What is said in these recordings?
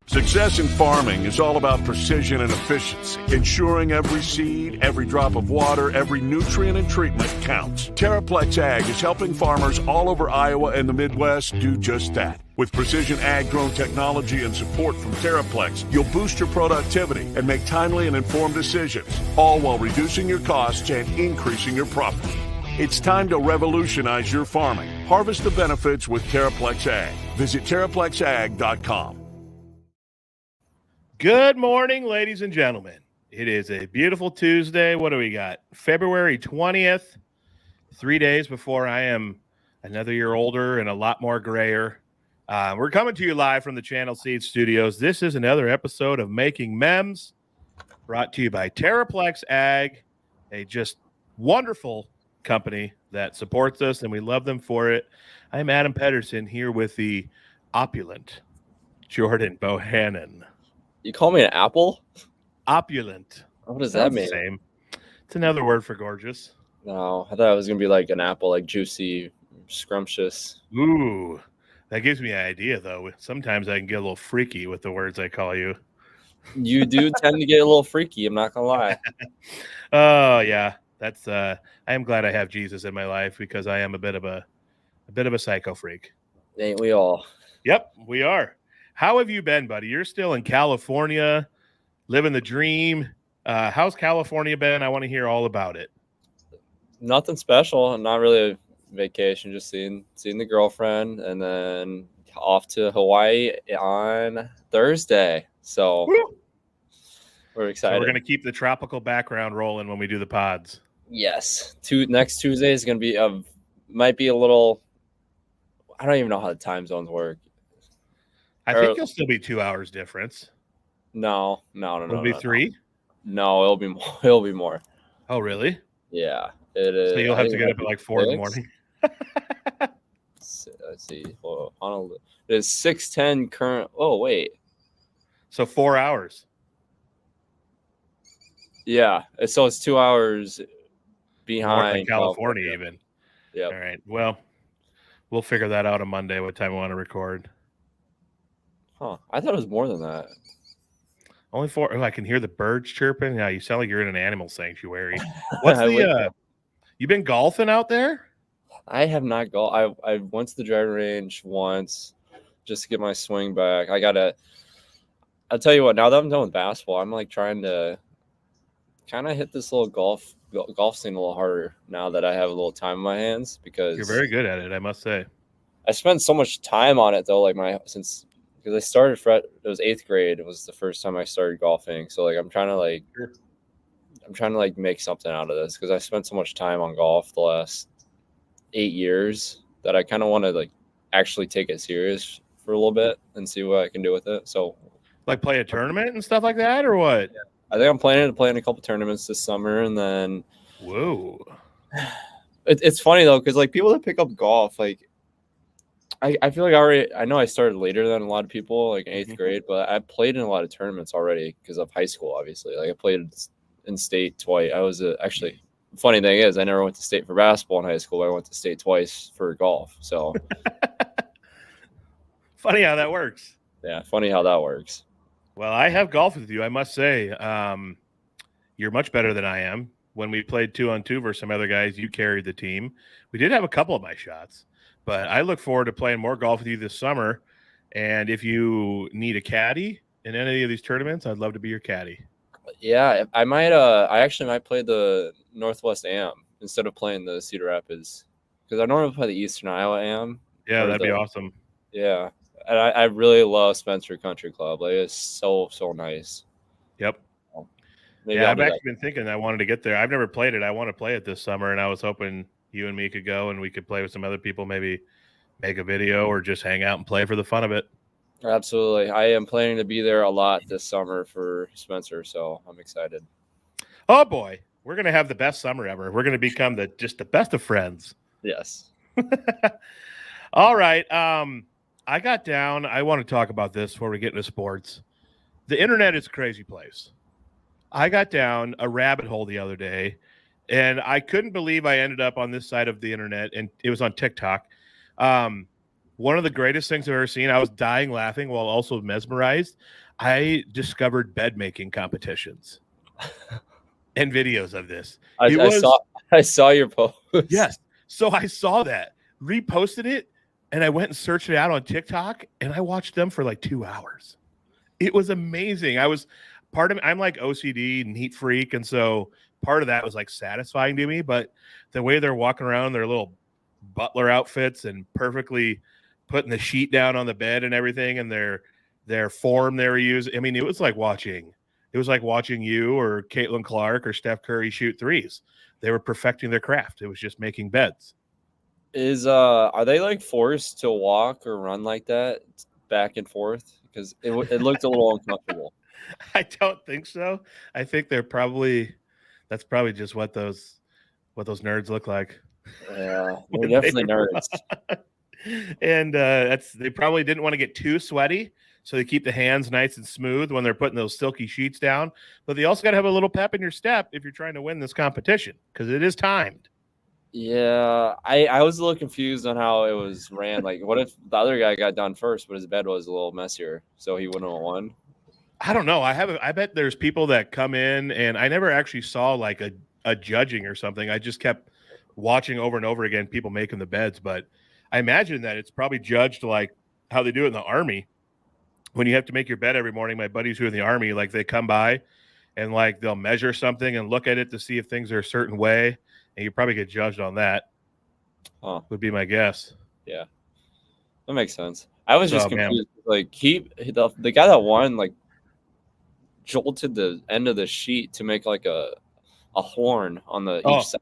Success in farming is all about precision and efficiency, ensuring every seed, every drop of water, every nutrient and treatment counts. Terraplex Ag is helping farmers all over Iowa and the Midwest do just that. With precision ag-grown technology and support from Terraplex, you'll boost your productivity and make timely and informed decisions, all while reducing your costs and increasing your profit. It's time to revolutionize your farming. Harvest the benefits with Terraplex Ag. Visit TerraplexAg.com. Good morning, ladies and gentlemen. It is a beautiful Tuesday. What do we got? February 20th, 3 days before I am another year older and a lot more grayer. We're coming to you live from the Channel Seed Studios. This is another episode of Making Memz, brought to you by Terraplex Ag, a just wonderful company that supports us, and we love them for it. I'm Adam Pedersen here with the opulent Jordan Bohannon. You call me an apple? Opulent. What does that mean? Same. It's another word for gorgeous. No, I thought it was going to be like an apple, like juicy, scrumptious. Ooh, that gives me an idea, though. Sometimes I can get a little freaky with the words I call you. You do tend to get a little freaky, I'm not going to lie. Oh, yeah. That's I am glad I have Jesus in my life because I am a bit of a psycho freak. Ain't we all? Yep, we are. How have you been, buddy? You're still in California, living the dream. How's California been? I want to hear all about it. Nothing special. Not really a vacation. Just seeing the girlfriend, and then off to Hawaii on Thursday. So Woo! We're excited. So we're going to keep the tropical background rolling when we do the pods. Yes. Next Tuesday is going to be might be a little. I don't even know how the time zones work. I think you'll still be 2 hours difference. No. It'll be 3? No, it'll be more. It'll be more. Oh, really? Yeah, it is. So you'll have to get up at like 4 in the morning. Let's see. It's 6:10 current. Oh, wait. So 4 hours. Yeah. So it's 2 hours behind California even. Yeah. All right. Well, we'll figure that out on Monday what time we want to record. Huh. I thought it was more than that. Only 4. Oh, I can hear the birds chirping. Yeah, you sound like you're in an animal sanctuary. What's you been golfing out there? I have not golfed. I went to the driving range once just to get my swing back. I'll tell you what, now that I'm done with basketball, I'm like trying to kind of hit this little golf scene a little harder now that I have a little time in my hands, because You're very good at it, I must say. I spent so much time on it though, because I started it was 8th grade. It was the first time I started golfing. So like I'm trying to make something out of this, because I spent so much time on golf the last 8 years that I kind of want to like actually take it serious for a little bit and see what I can do with it. So like play a tournament and stuff like that, or what? Yeah. I think I'm planning to play in a couple tournaments this summer, and then whoa. It's funny though, because like people that pick up golf, like I feel like I know I started later than a lot of people, like in 8th grade, but I played in a lot of tournaments already because of high school, obviously. Like I played in state twice. I was actually, funny thing is, I never went to state for basketball in high school, but I went to state twice for golf. So funny how that works. Yeah, funny how that works. Well, I have golfed with you, I must say. You're much better than I am. When we played 2-on-2 versus some other guys, you carried the team. We did have a couple of my shots. But I look forward to playing more golf with you this summer. And if you need a caddy in any of these tournaments, I'd love to be your caddy. Yeah, I might. I actually might play the Northwest AM instead of playing the Cedar Rapids, because I normally play the Eastern Iowa AM. Yeah, that'd be awesome. Yeah, and I really love Spencer Country Club. Like it's so nice. Yep. Maybe I've actually been thinking I wanted to get there. I've never played it. I want to play it this summer, and I was hoping you and me could go and we could play with some other people, maybe make a video or just hang out and play for the fun of it. Absolutely. I am planning to be there a lot this summer for Spencer, so I'm excited. Oh boy, we're going to have the best summer ever. We're going to become just the best of friends. Yes. All right. I got down. I want to talk about this before we get into sports. The internet is a crazy place. I got down a rabbit hole the other day, and I couldn't believe I ended up on this side of the internet, and it was on TikTok, one of the greatest things I've ever seen. I was dying laughing while also mesmerized. I discovered bed making competitions and videos of this. I saw your post. Yes. So I saw that, reposted it, and I went and searched it out on TikTok, and I watched them for like 2 hours. It was amazing. I'm like OCD, neat freak, and so part of that was like satisfying to me. But the way they're walking around, their little butler outfits and perfectly putting the sheet down on the bed and everything, and their form they were using. I mean, it was like watching you or Caitlin Clark or Steph Curry shoot threes. They were perfecting their craft. It was just making beds. Are they like forced to walk or run like that back and forth? Because it looked a little uncomfortable. I don't think so. I think that's probably just what those nerds look like. Yeah, they're definitely nerds. And they probably didn't want to get too sweaty, so they keep the hands nice and smooth when they're putting those silky sheets down. But they also got to have a little pep in your step if you're trying to win this competition, because it is timed. Yeah, I was a little confused on how it was ran. Like, what if the other guy got done first, but his bed was a little messier, so he wouldn't have won? I don't know. I bet there's people that come in, and I never actually saw like a judging or something. I just kept watching over and over again people making the beds. But I imagine that it's probably judged like how they do it in the Army. When you have to make your bed every morning, my buddies who are in the Army, like they come by and like they'll measure something and look at it to see if things are a certain way. And you probably get judged on that. Would be my guess. Yeah, that makes sense. I was just confused. Man. Like the guy that won like jolted the end of the sheet to make like a horn on the each side.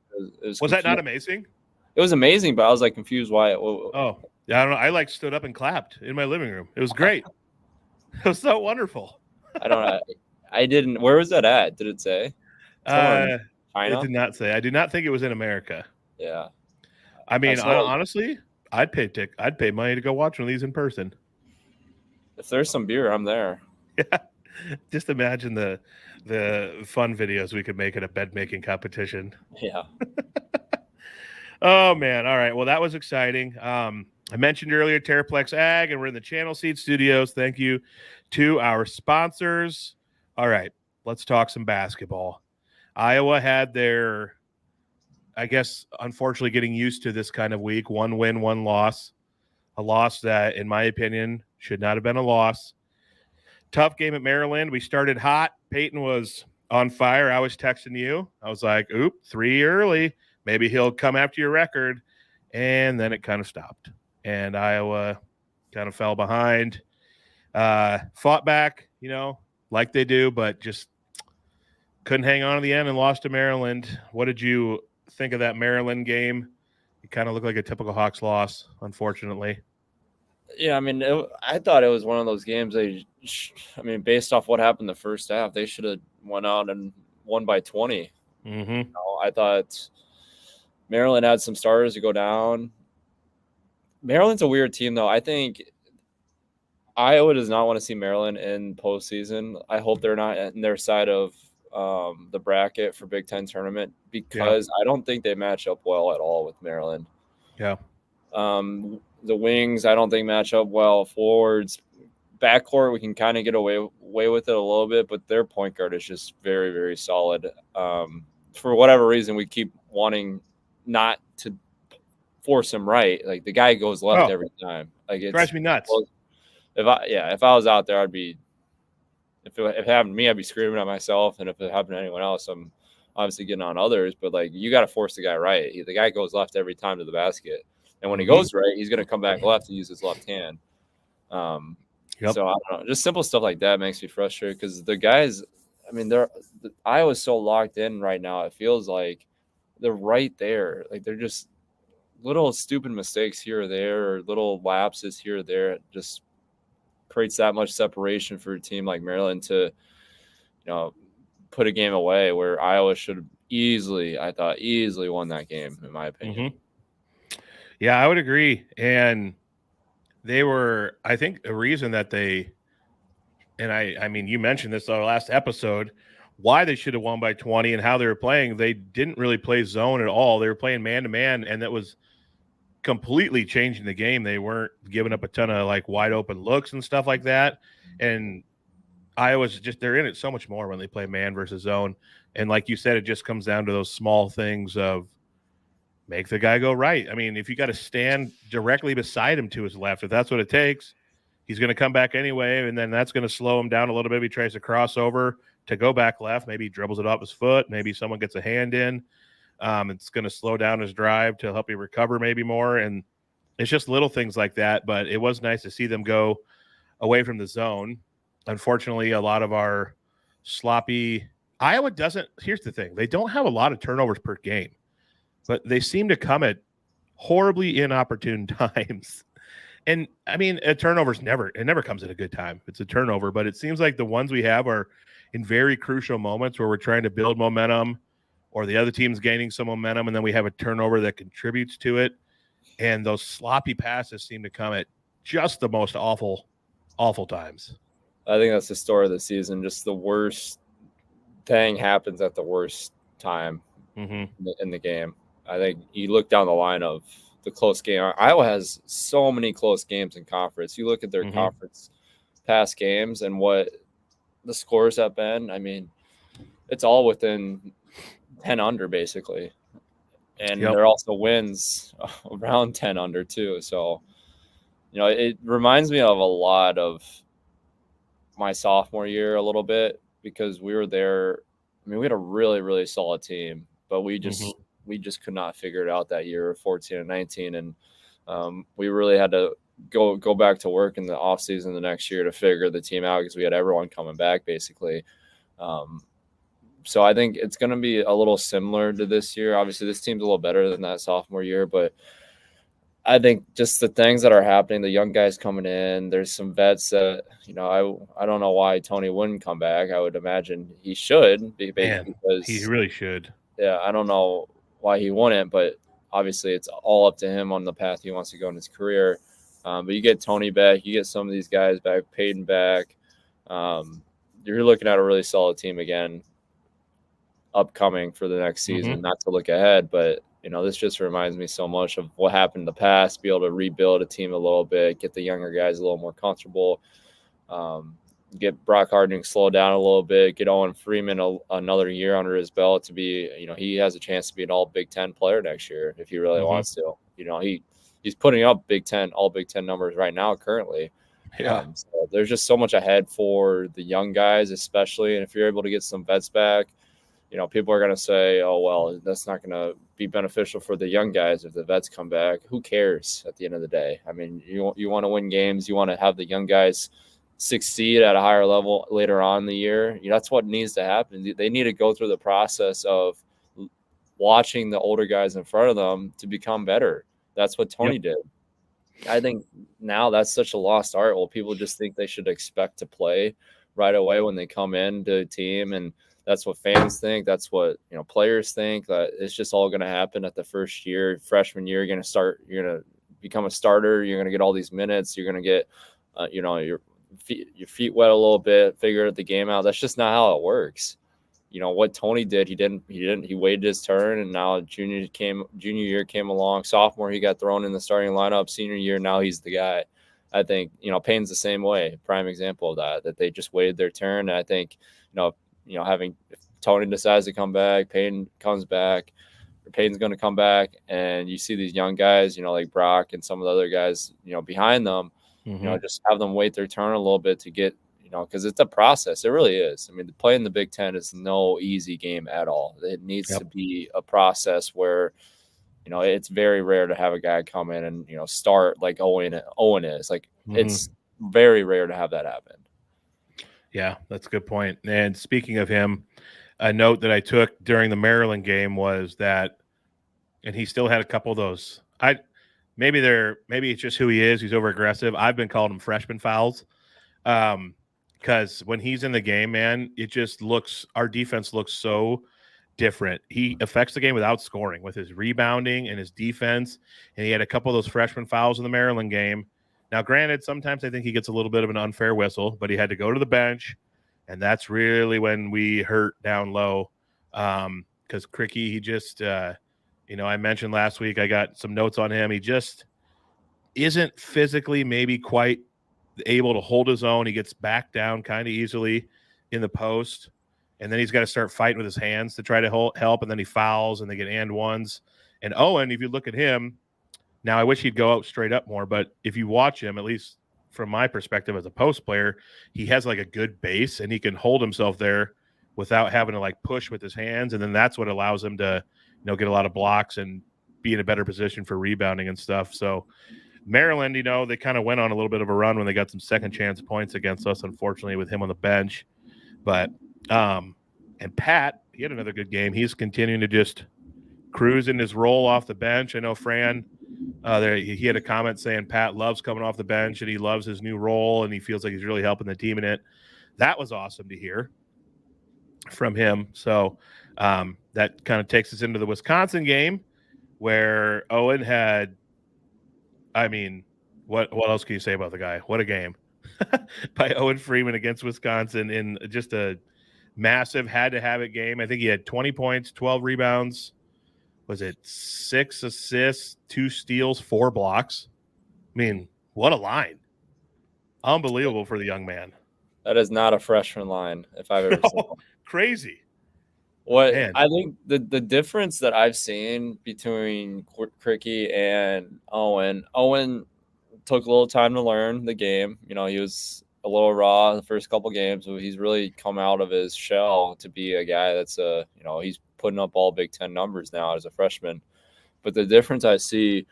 Was that not amazing? It was amazing, but I was like confused why. Yeah, I don't know. I like stood up and clapped in my living room. It was great. It was so wonderful. I don't know. I didn't. Where was that at? Did it say? China? It did not say. I do not think it was in America. Yeah. I mean, honestly, I'd pay money to go watch one of these in person. If there's some beer, I'm there. Yeah. Just imagine the fun videos we could make at a bed making competition. Yeah. Oh man. All right. Well, that was exciting. I mentioned earlier Terraplex Ag, and we're in the Channel Seed Studios. Thank you to our sponsors. All right, let's talk some basketball. Iowa had their, I guess, unfortunately getting used to this kind of week. 1 win, 1 loss. A loss that, in my opinion, should not have been a loss. Tough game at Maryland. We started hot. Peyton was on fire. I was texting you. I was like, oop, 3 early. Maybe he'll come after your record. And then it kind of stopped. And Iowa kind of fell behind. Fought back, like they do, but just couldn't hang on to the end and lost to Maryland. What did you think of that Maryland game? It kind of looked like a typical Hawks loss, unfortunately. Yeah, I mean, I thought it was one of those games. Based off what happened the first half, they should have went out and won by 20. Mm-hmm. I thought Maryland had some starters to go down. Maryland's a weird team, though. I think Iowa does not want to see Maryland in postseason. I hope they're not in their side of the bracket for Big Ten tournament, because I don't think they match up well at all with Maryland. Yeah. The wings, I don't think match up well. Forwards, backcourt, we can kind of get away with it a little bit, but their point guard is just very, very solid. For whatever reason, we keep wanting not to force him right. Like, the guy goes left every time. Like, it drives me nuts. If I was out there, I'd be. If it happened to me, I'd be screaming at myself, and if it happened to anyone else, I'm obviously getting on others. But like, you got to force the guy right. The guy goes left every time to the basket, and when he goes right, he's going to come back left and use his left hand. So I don't know, just simple stuff like that makes me frustrated, because the guys, I mean, Iowa's so locked in right now. It feels like they're right there. Like, they're just little stupid mistakes here or there, or little lapses here or there. It just creates that much separation for a team like Maryland to, put a game away, where Iowa should have easily won that game, in my opinion. Mm-hmm. Yeah, I would agree. And they were, I think, a reason that they, and I mean, you mentioned this on our last episode, why they should have won by 20 and how they were playing. They didn't really play zone at all. They were playing man-to-man, and that was completely changing the game. They weren't giving up a ton of like wide open looks and stuff like that. And Iowa's they're in it so much more when they play man versus zone. And like you said, it just comes down to those small things of make the guy go right. I mean, if you got to stand directly beside him to his left, if that's what it takes, he's going to come back anyway. And then that's going to slow him down a little bit. If he tries to cross over to go back left, maybe he dribbles it off his foot. Maybe someone gets a hand in. It's going to slow down his drive to help you recover maybe more. And it's just little things like that. But it was nice to see them go away from the zone. Unfortunately, a lot of our sloppy Iowa doesn't. Here's the thing. They don't have a lot of turnovers per game, but they seem to come at horribly inopportune times. And I mean, a turnover's never comes at a good time. It's a turnover, but it seems like the ones we have are in very crucial moments where we're trying to build momentum or the other team's gaining some momentum, and then we have a turnover that contributes to it. And those sloppy passes seem to come at just the most awful times. I think that's the story of the season. Just the worst thing happens at the worst time in the game. I think you look down the line of the close game. Iowa has so many close games in conference. You look at their conference past games and what the scores have been. I mean, it's all within 10 under basically. And there are also wins around 10 under too. So, it reminds me of a lot of my sophomore year a little bit because we were there. I mean, we had a really, really solid team, but we just could not figure it out that year, 14 and 19. And we really had to go back to work in the off season the next year to figure the team out because we had everyone coming back basically. So I think it's going to be a little similar to this year. Obviously, this team's a little better than that sophomore year, but I think just the things that are happening, the young guys coming in, there's some vets that, I don't know why Tony wouldn't come back. I would imagine he should because he really should. Yeah, I don't know why he wouldn't, but obviously it's all up to him on the path he wants to go in his career. But you get Tony back, you get some of these guys back, Payton back. You're looking at a really solid team again upcoming for the next season, not to look ahead, but this just reminds me so much of what happened in the past, be able to rebuild a team a little bit, get the younger guys a little more comfortable, get Brock Harding slowed down a little bit, get Owen Freeman another year under his belt to be, he has a chance to be an all Big Ten player next year if he really wants to. He's putting up all Big Ten numbers right now currently. Yeah. So there's just so much ahead for the young guys, especially. And if you're able to get some vets back, people are going to say, oh, well, that's not going to be beneficial for the young guys if the vets come back. Who cares at the end of the day? I mean, you want to win games. You want to have the young guys succeed at a higher level later on in the year. That's what needs to happen. They need to go through the process of watching the older guys in front of them to become better. That's what Tony did. I think now that's such a lost art. Well, people just think they should expect to play right away when they come into a team, and that's what fans think. That's what players think. It's just all going to happen at the first year, freshman year. You're going to become a starter. You're going to get all these minutes. You're going to get, your feet wet a little bit, figure the game out. That's just not how it works. What Tony did, he waited his turn, and now junior year came along. Sophomore, he got thrown in the starting lineup. Senior year, now he's the guy. I think, Payton's the same way. Prime example of that they just waited their turn. And I think, having if Tony decides to come back, Payton comes back, or Payton's going to come back, and you see these young guys, like Brock and some of the other guys, behind them, just have them wait their turn a little bit to get, because it's a process. It really is. I mean, playing the Big Ten is no easy game at all. It needs to be a process where, it's very rare to have a guy come in and, start like Owen is. Like, it's very rare to have that happen. Yeah, that's a good point. And speaking of him, a note that I took during the Maryland game was that, and he still had a couple of those. Maybe it's just who he is. He's over aggressive. I've been calling him freshman fouls. Because when he's in the game, man, our defense looks so different. He affects the game without scoring with his rebounding and his defense. And he had a couple of those freshman fouls in the Maryland game. Now, granted, sometimes I think he gets a little bit of an unfair whistle, but he had to go to the bench. And that's really when we hurt down low. Because Cricky, he just, I mentioned last week I got some notes on him. He just isn't physically maybe quite able to hold his own. He gets back down kind of easily in the post, and then he's got to start fighting with his hands to try to help, and then he fouls, and they get and ones. And Owen, if you look at him, now I wish he'd go out straight up more, but if you watch him, at least from my perspective as a post player, he has like a good base, and he can hold himself there without having to like push with his hands, and then that's what allows him to get a lot of blocks and be in a better position for rebounding and stuff. So Maryland, they kind of went on a little bit of a run when they got some second chance points against us, unfortunately, with him on the bench. But and Pat, he had another good game. He's continuing to just cruise in his role off the bench. I know Fran, he had a comment saying Pat loves coming off the bench and he loves his new role and he feels like he's really helping the team in it. That was awesome to hear from him. So that kind of takes us into the Wisconsin game where Owen had, what else can you say about the guy? What a game by Owen Freeman against Wisconsin in just a massive had-to-have-it game. I think he had 20 points, 12 rebounds. Was it 6 assists, 2 steals, 4 blocks? What a line. Unbelievable for the young man. That is not a freshman line if I've ever seen one. Crazy. I think the difference that I've seen between Cricky and Owen took a little time to learn the game. He was a little raw the first couple games, but he's really come out of his shell to be a guy that's he's putting up all Big Ten numbers now as a freshman. But the difference I see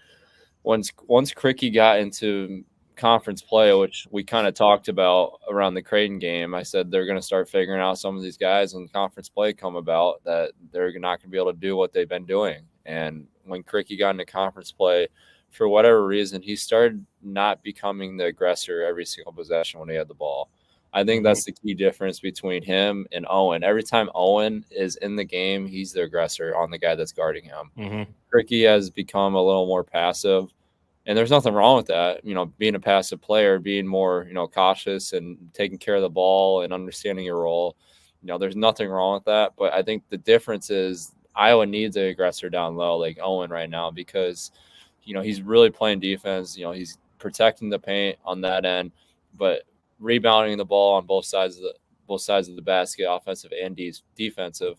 once Cricky got into conference play, which we kind of talked about around the Creighton game, I said they're going to start figuring out some of these guys when conference play come about that they're not going to be able to do what they've been doing. And when Cricky got into conference play, for whatever reason, he started not becoming the aggressor every single possession when he had the ball. I think that's the key difference between him and Owen. Every time Owen is in the game, he's the aggressor on the guy that's guarding him. Cricky has become a little more passive. And there's nothing wrong with that, being a passive player, being more, cautious and taking care of the ball and understanding your role. There's nothing wrong with that. But I think the difference is Iowa needs an aggressor down low like Owen right now because, he's really playing defense. He's protecting the paint on that end, but rebounding the ball on both sides of the basket, offensive and defensive.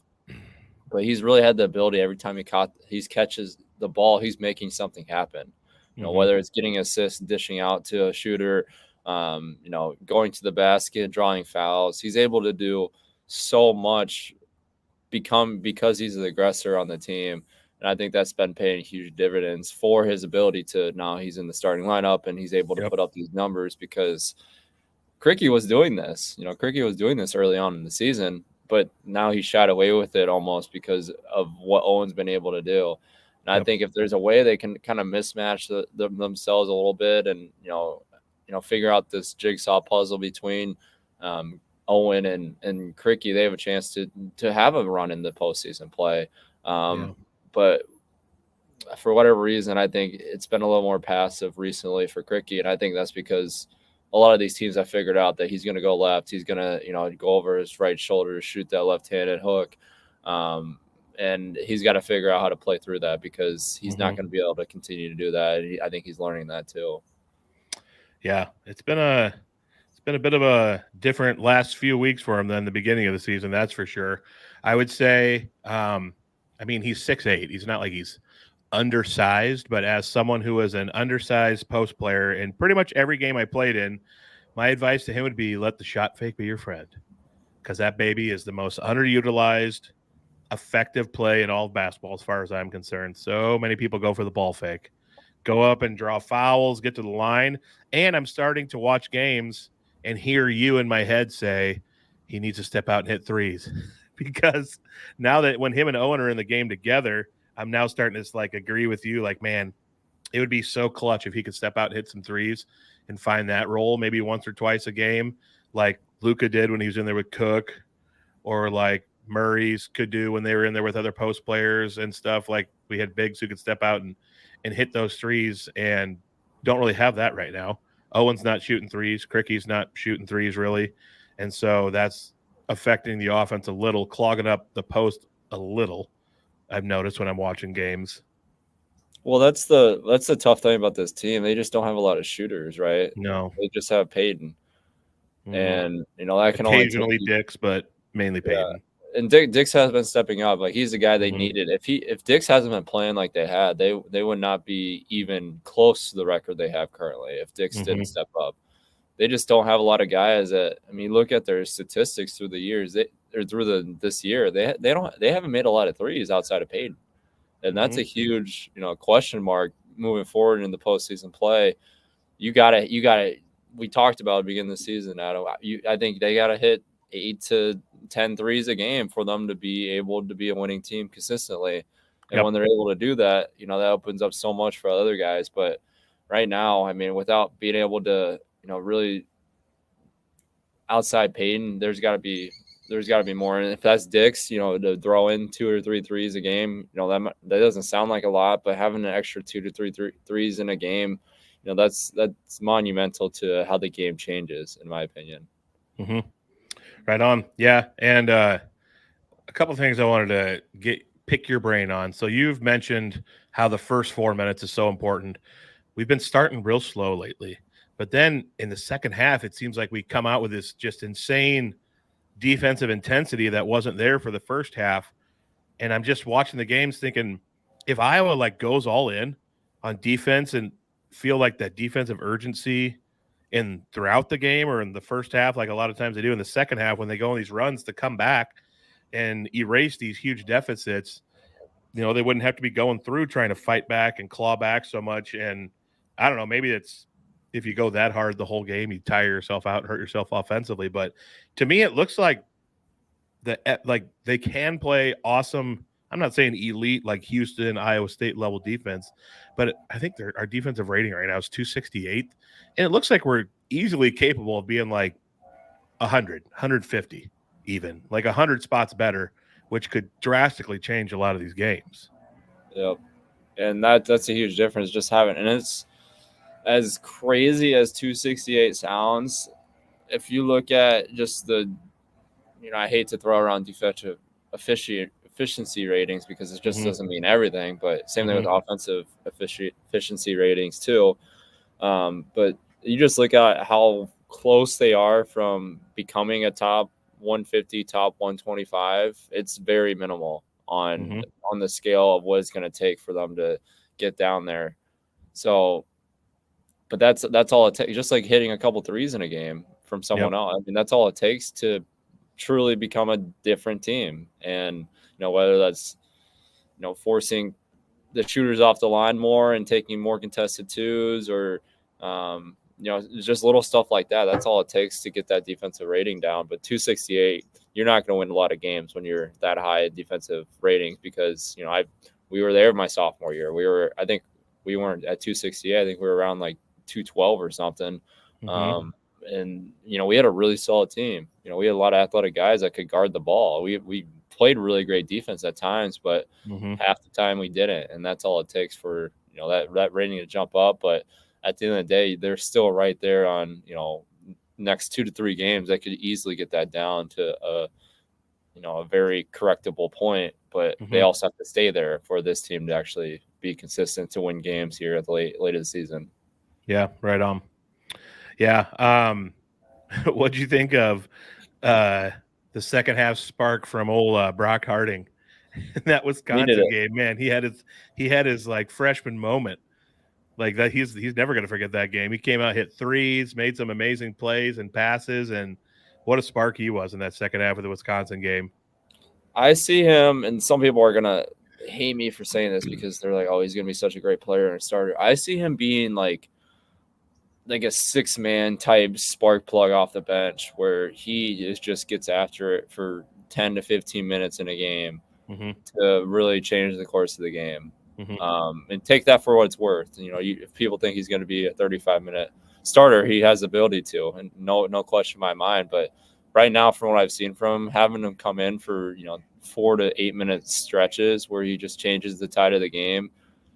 But he's really had the ability every time he catches the ball, he's making something happen. Whether it's getting assists, dishing out to a shooter, going to the basket, drawing fouls. He's able to do so much because he's the aggressor on the team. And I think that's been paying huge dividends for his ability to now he's in the starting lineup and he's able to put up these numbers because Cricky was doing this. Cricky was doing this early on in the season, but now he shied away with it almost because of what Owen's been able to do. And I think if there's a way they can kind of mismatch themselves a little bit and, figure out this jigsaw puzzle between Owen and Cricky, they have a chance to have a run in the postseason play. But for whatever reason, I think it's been a little more passive recently for Cricky. And I think that's because a lot of these teams have figured out that he's going to go left. He's going to, go over his right shoulder to shoot that left-handed hook. And he's got to figure out how to play through that because he's not going to be able to continue to do that. I think he's learning that too. Yeah, it's been a bit of a different last few weeks for him than the beginning of the season. That's for sure. I would say, he's 6'8". He's not like he's undersized, but as someone who was an undersized post player in pretty much every game I played in, my advice to him would be let the shot fake be your friend because that baby is the most underutilized effective play in all of basketball as far as I'm concerned. So many people go for the ball fake, go up and draw fouls, get to the line, and I'm starting to watch games and hear you in my head say he needs to step out and hit threes because now that when him and Owen are in the game together, I'm now starting to agree with you. Man, it would be so clutch if he could step out and hit some threes and find that role maybe once or twice a game like Luka did when he was in there with Cook or Murray's could do when they were in there with other post players and stuff. We had bigs who could step out and hit those threes and don't really have that right now. Owen's not shooting threes. Cricky's not shooting threes really. And so that's affecting the offense a little, clogging up the post a little. I've noticed when I'm watching games. Well, that's the tough thing about this team. They just don't have a lot of shooters, right? No. They just have Payton, Hmm. and that can only take Occasionally you. Dix, but mainly Yeah, Peyton. and Dix has been stepping up. Like he's the guy they Hmm. needed. If Dix hasn't been playing like they had, they would not be even close to the record they have currently. If Dix didn't Hmm. step up, they just don't have a lot of guys that. I mean, look at their statistics through the years. This year they haven't made a lot of threes outside of Payton, and that's Hmm. a huge question mark moving forward in the postseason play. You gotta. We talked about at the beginning of the season, Adam. I think they gotta hit 8 to 10 threes a game for them to be able to be a winning team consistently. And Yep. when they're able to do that, that opens up so much for other guys. But right now, I mean, without being able to, really outside Payton, there's got to be more. And if that's Dix, to throw in 2 or 3 threes a game, that doesn't sound like a lot, but having an extra 2 to 3 threes in a game, that's monumental to how the game changes, in my opinion. Hmm. Right on. Yeah. And a couple of things I wanted to pick your brain on. So you've mentioned how the first 4 minutes is so important. We've been starting real slow lately, but then in the second half, it seems like we come out with this just insane defensive intensity that wasn't there for the first half. And I'm just watching the games thinking, if Iowa goes all in on defense and feel like that defensive urgency in throughout the game or in the first half, like a lot of times they do in the second half when they go on these runs to come back and erase these huge deficits, they wouldn't have to be going through trying to fight back and claw back so much. And I don't know, maybe it's if you go that hard the whole game, you tire yourself out and hurt yourself offensively. But to me, it looks like they can play awesome. I'm not saying elite like Houston, Iowa State level defense, but I think our defensive rating right now is 268, and it looks like we're easily capable of being like 100, 150, even like 100 spots better, which could drastically change a lot of these games. Yep. And that's a huge difference just having, and it's as crazy as 268 sounds. If you look at just I hate to throw around defensive efficiency ratings because it just Hmm. doesn't mean everything, but same thing with Hmm. offensive efficiency ratings too. But you just look at how close they are from becoming a top 150, top 125. It's very minimal on Hmm. on the scale of what it's going to take for them to get down there. So, but that's all it takes. Just like hitting a couple threes in a game from someone Yep. else. I mean, that's all it takes to truly become a different team. And whether that's forcing the shooters off the line more and taking more contested twos, or just little stuff like that. That's all it takes to get that defensive rating down. But 268, you're not going to win a lot of games when you're that high at defensive ratings because we were there my sophomore year. I think we weren't at 268. I think we were around like 212 or something. Hmm. And we had a really solid team. We had a lot of athletic guys that could guard the ball. We played really great defense at times, but Hmm. half the time we didn't, and that's all it takes for that rating to jump up. But at the end of the day, they're still right there on next 2 to 3 games. They could easily get that down to a very correctable point, but they Hmm. also have to stay there for this team to actually be consistent to win games here at the late of the season. Yeah. Right on. Yeah. What'd you think of uh, the second half spark from old Brock Harding in that Needed Wisconsin it. game? Man, he had his like freshman moment like that. He's never going to forget that game. He came out, hit threes, made some amazing plays and passes, and what a spark he was in that second half of the Wisconsin game. I see him, and some people are gonna hate me for saying this because they're like, "Oh, he's gonna be such a great player and a starter." I see him being like a 6-man type spark plug off the bench where just gets after it for 10 to 15 minutes in a game Hmm. to really change the course of the game. Hmm. And take that for what it's worth. If people think he's going to be a 35-minute starter, he has the ability to, and no question in my mind. But right now, from what I've seen from him, having him come in for 4 to 8 minute stretches where he just changes the tide of the game,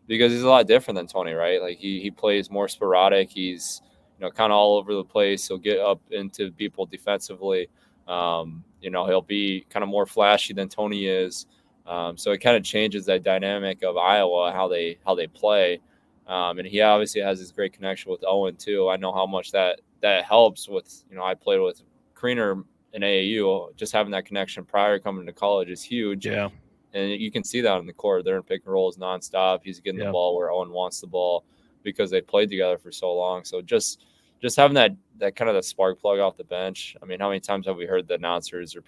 because he's a lot different than Tony, right? Like he plays more sporadic. He's kind of all over the place. He'll get up into people defensively. He'll be kind of more flashy than Tony is. So it kind of changes that dynamic of Iowa, how they play. And he obviously has this great connection with Owen too. I know how much that helps with, I played with Kriener in AAU. Just having that connection prior coming to college is huge. Yeah. And you can see that on the court. They're in pick and rolls nonstop. He's getting the ball where Owen wants the ball because they played together for so long. So just having that kind of the spark plug off the bench. I mean, how many times have we heard the announcers or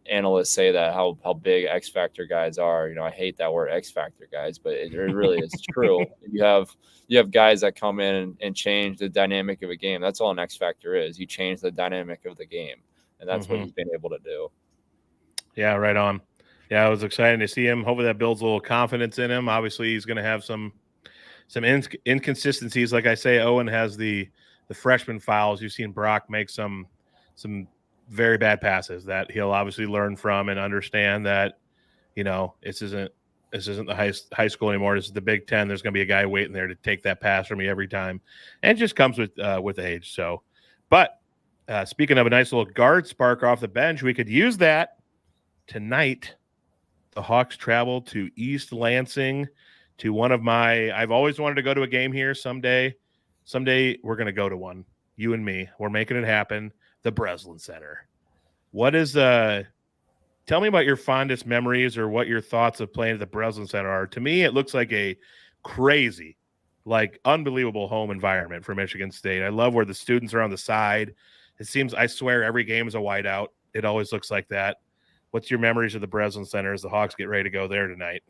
analysts say that how big X Factor guys are? I hate that word X Factor guys, but it really is true. You have guys that come in and change the dynamic of a game. That's all an X Factor is. You change the dynamic of the game, and that's what he's been able to do. Yeah, right on. Yeah, I was excited to see him. Hopefully that builds a little confidence in him. Obviously, he's going to have some inconsistencies. Like I say, Owen has the freshman fouls. You've seen Brock make some very bad passes that he'll obviously learn from and understand that, this isn't the high school anymore. This is the Big Ten. There's going to be a guy waiting there to take that pass from me every time, and it just comes with age. So, but speaking of a nice little guard spark off the bench, we could use that tonight. The Hawks travel to East Lansing to one of I've always wanted to go to a game here someday. Someday we're going to go to one. You and me. We're making it happen. The Breslin Center. What is tell me about your fondest memories or what your thoughts of playing at the Breslin Center are. To me, it looks like a crazy, unbelievable home environment for Michigan State. I love where the students are on the side. It seems, I swear, every game is a whiteout. It always looks like that. What's your memories of the Breslin Center as the Hawks get ready to go there tonight?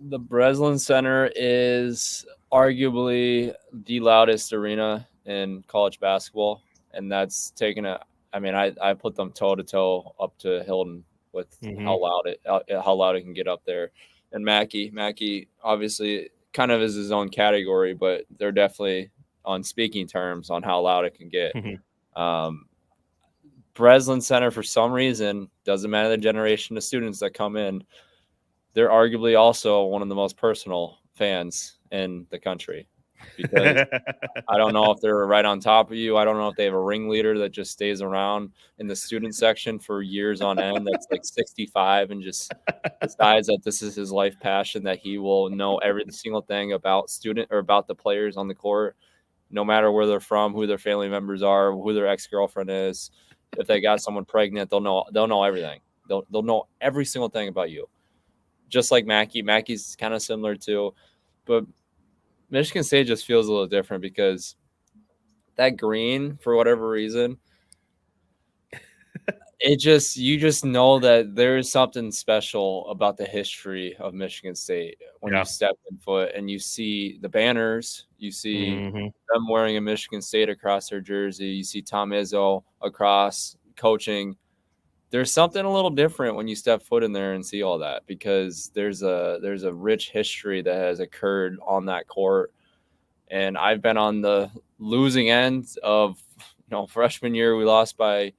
The Breslin Center is arguably the loudest arena in college basketball, and that's taken I put them toe to toe up to Hilton with how loud it can get up there. And Mackey obviously kind of is his own category, but they're definitely on speaking terms on how loud it can get. Breslin Center, for some reason, doesn't matter the generation of students that come in, they're arguably also one of the most personal fans in the country, because I don't know if they're right on top of you. I don't know if they have a ringleader that just stays around in the student section for years on end that's 65 and just decides that this is his life passion, that he will know every single thing about about the players on the court, no matter where they're from, who their family members are, who their ex-girlfriend is. If they got someone pregnant, they'll know everything. They'll know every single thing about you. Just like Mackey. Mackey's kind of similar too, but Michigan State just feels a little different because that green, for whatever reason, you just know that there is something special about the history of Michigan State when you step in foot and you see the banners, you see them wearing a Michigan State across their jersey, you see Tom Izzo across coaching. There's something a little different when you step foot in there and see all that, because there's a rich history that has occurred on that court. And I've been on the losing end of, freshman year, we lost by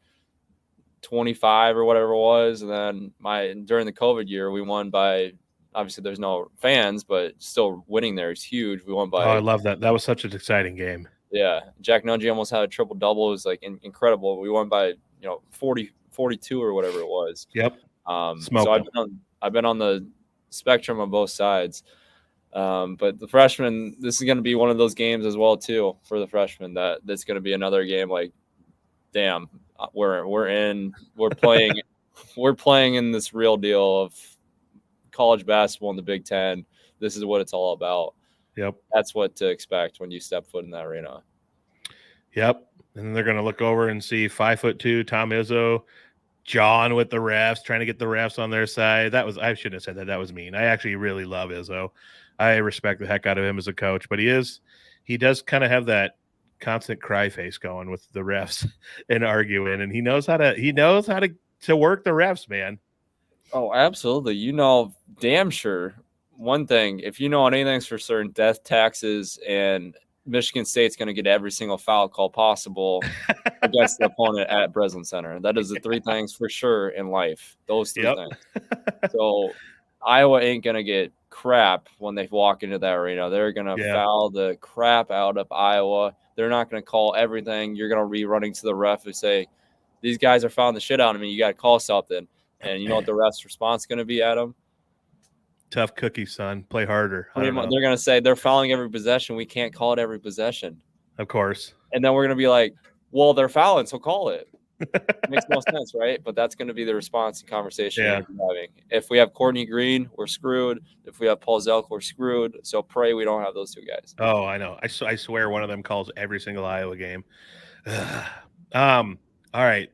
25 or whatever it was. And then during the COVID year, we won by, obviously there's no fans, but still winning there is huge. We won by. Oh, I love that. That was such an exciting game. Yeah. Jack Nungy almost had a triple double. It was incredible. We won by, 42 or whatever it was. Yep. So I've been on the spectrum of both sides. But the freshmen, this is going to be one of those games as well too for the freshmen. That's going to be another game. Damn, we're playing we're playing in this real deal of college basketball in the Big Ten. This is what it's all about. Yep. That's what to expect when you step foot in that arena. Yep. And then they're going to look over and see 5'2" Tom Izzo jawing with the refs, trying to get the refs on their side. I shouldn't have said that. That was mean. I actually really love Izzo. I respect the heck out of him as a coach, but he does kind of have that constant cry face going with the refs and arguing, and he knows how to work the refs, man. Oh, absolutely. Damn sure. One thing, if you know anything's for certain, death, taxes, and Michigan State's going to get every single foul call possible against the opponent at Breslin Center. That is the three things for sure in life. Those three things. So Iowa ain't going to get crap when they walk into that arena. They're going to foul the crap out of Iowa. They're not going to call everything. You're going to be running to the ref and say, these guys are fouling the shit out of me. You got to call something. And you know what the ref's response is going to be, Adam? Tough cookie, son. Play harder. I don't know. They're going to say they're fouling every possession. We can't call it every possession. Of course. And then we're going to be like, well, they're fouling, so call it. Makes no sense, right? But that's going to be the response and conversation we're having. If we have Courtney Green, we're screwed. If we have Paul Zelk, we're screwed. So pray we don't have those two guys. Oh, I know. I swear one of them calls every single Iowa game. All right.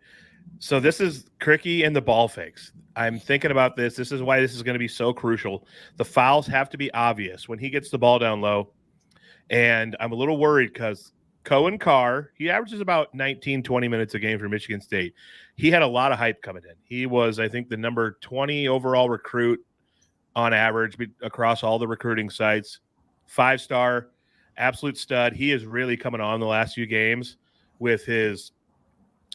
So this is Cricky and the ball fakes. I'm thinking about this. This is why this is going to be so crucial. The fouls have to be obvious when he gets the ball down low. And I'm a little worried because Cohen Carr, he averages about 19, 20 minutes a game for Michigan State. He had a lot of hype coming in. He was, I think, the number 20 overall recruit on average across all the recruiting sites. 5-star, absolute stud. He is really coming on the last few games with his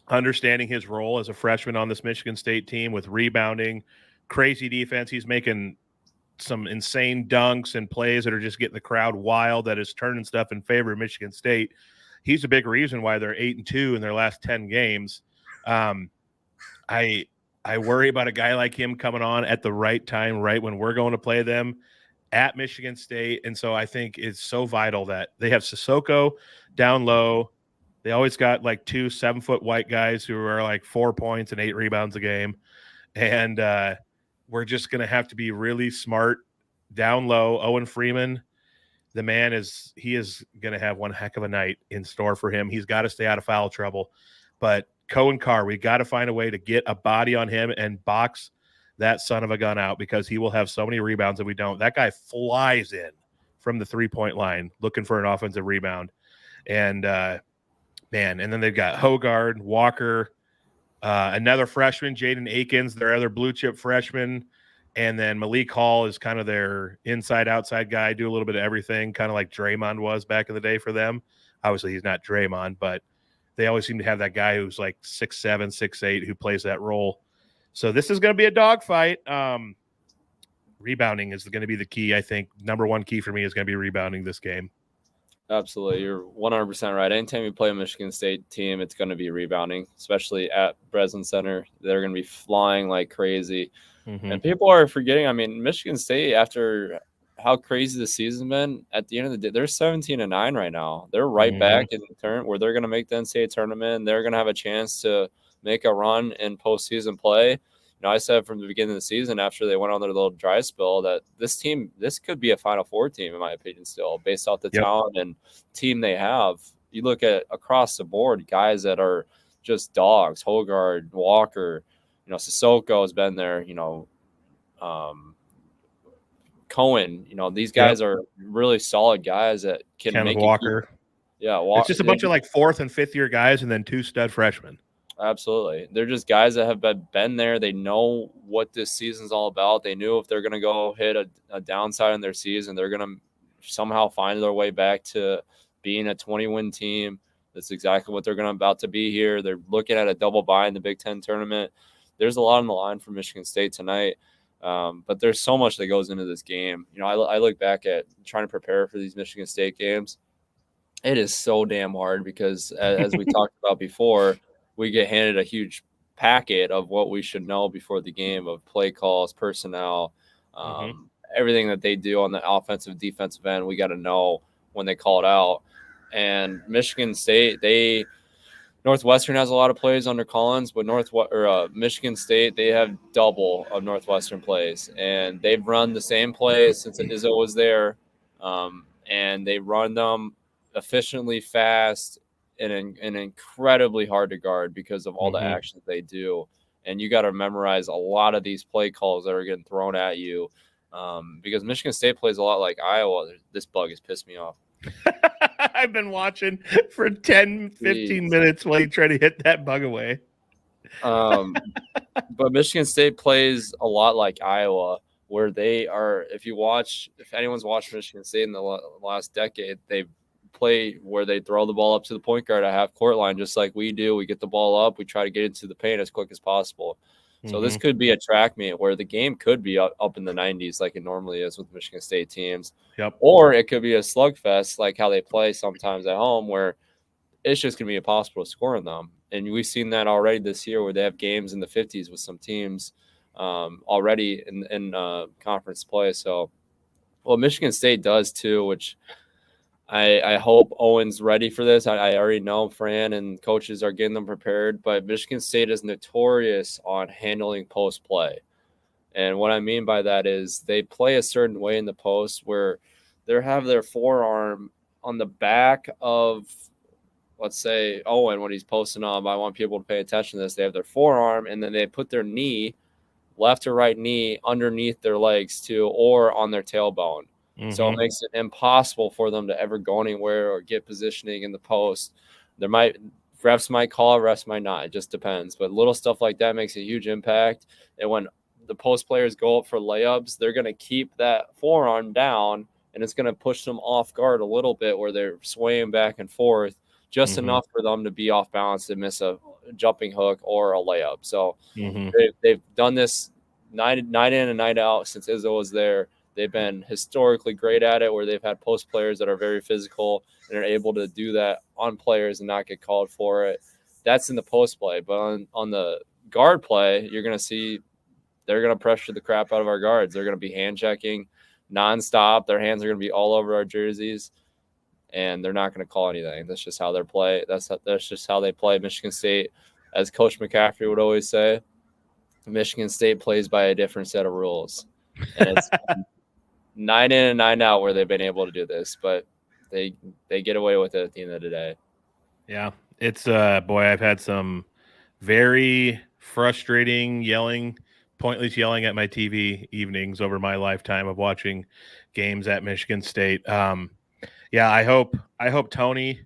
understanding his role as a freshman on this Michigan State team with rebounding, crazy defense. He's making some insane dunks and plays that are just getting the crowd wild, that is turning stuff in favor of Michigan State. He's a big reason why they're 8-2 in their last 10 games. I worry about a guy like him coming on at the right time, right when we're going to play them at Michigan State. And so I think it's so vital that they have Sissoko down low. They always got like 2 7-foot white guys who are like 4 points and 8 rebounds a game. And we're just going to have to be really smart down low. Owen Freeman, the man is going to have one heck of a night in store for him. He's got to stay out of foul trouble. But Cohen Carr, we got to find a way to get a body on him and box that son of a gun out, because he will have so many rebounds if we don't. That guy flies in from the 3-point line looking for an offensive rebound. And, and then they've got Hogard, Walker, another freshman, Jaden Akins, their other blue chip freshman. And then Malik Hall is kind of their inside-outside guy, do a little bit of everything, kind of like Draymond was back in the day for them. Obviously, he's not Draymond, but they always seem to have that guy who's like 6'7", 6'8", who plays that role. So this is going to be a dogfight. Rebounding is going to be the key, I think. Number one key for me is going to be rebounding this game. Absolutely. You're 100% right. Anytime you play a Michigan State team, it's going to be rebounding, especially at Breslin Center. They're going to be flying like crazy. Mm-hmm. And people are forgetting, I mean, Michigan State, after how crazy the season's been, at the end of the day, they're 17-9 right now. They're right back in the turn where they're going to make the NCAA tournament. They're going to have a chance to make a run in postseason play. You know, I said from the beginning of the season, after they went on their little dry spell, that this could be a Final Four team, in my opinion, still, based off the talent and team they have. You look at across the board, guys that are just dogs, Hogard, Walker, you know, Sissoko has been there, you know, Cohen, you know, these guys are really solid guys that can Kenneth make Walker. It's just a bunch of like 4th and 5th year guys and then 2 stud freshmen. Absolutely. They're just guys that have been there. They know what this season's all about. They knew if they're going to go hit a downside in their season, they're going to somehow find their way back to being a 20-win team. That's exactly what they're about to be here. They're looking at a double bye in the Big Ten tournament. There's a lot on the line for Michigan State tonight. But there's so much that goes into this game. You know, I look back at trying to prepare for these Michigan State games. It is so damn hard because, as we talked about before, we get handed a huge packet of what we should know before the game, of play calls, personnel, everything that they do on the offensive, defensive end. We got to know when they call it out. And Michigan State, Northwestern has a lot of plays under Collins, but Michigan State, they have double of Northwestern plays, and they've run the same plays since Izzo was there, and they run them efficiently, fast, and incredibly hard to guard because of all the actions they do. And you got to memorize a lot of these play calls that are getting thrown at you, because Michigan State plays a lot like Iowa. This bug has pissed me off. I've been watching for 10, 15 minutes while you try to hit that bug away. But Michigan State plays a lot like Iowa, where they are, if anyone's watched Michigan State in the last decade, they play where they throw the ball up to the point guard at half court line, just like we do. We get the ball up, we try to get into the paint as quick as possible. So this could be a track meet where the game could be up in the 90s like it normally is with Michigan State teams. Yep. Or it could be a slugfest like how they play sometimes at home, where it's just going to be impossible to score on them. And we've seen that already this year, where they have games in the 50s with some teams already in conference play. So, well, Michigan State does too, which I hope Owen's ready for this. I already know Fran and coaches are getting them prepared, but Michigan State is notorious on handling post play. And what I mean by that is they play a certain way in the post where they have their forearm on the back of, let's say, Owen, when he's posting on. I want people to pay attention to this. They have their forearm, and then they put their knee, left or right knee, underneath their legs too, or on their tailbone. So it makes it impossible for them to ever go anywhere or get positioning in the post. Refs might call, refs might not. It just depends. But little stuff like that makes a huge impact. And when the post players go up for layups, they're going to keep that forearm down, and it's going to push them off guard a little bit where they're swaying back and forth, just enough for them to be off balance to miss a jumping hook or a layup. So they've done this night in and night out since Izzo was there. They've been historically great at it, where they've had post players that are very physical and are able to do that on players and not get called for it. That's in the post play. But on the guard play, you're going to see they're going to pressure the crap out of our guards. They're going to be hand checking nonstop. Their hands are going to be all over our jerseys, and they're not going to call anything. That's just how they play. That's just how they play. Michigan State, as Coach McCaffrey would always say, Michigan State plays by a different set of rules. And it's 9 in and 9 out where they've been able to do this, but they get away with it at the end of the day. Yeah, it's boy, I've had some very frustrating pointless yelling at my TV evenings over my lifetime of watching games at Michigan State. Yeah, I hope Tony,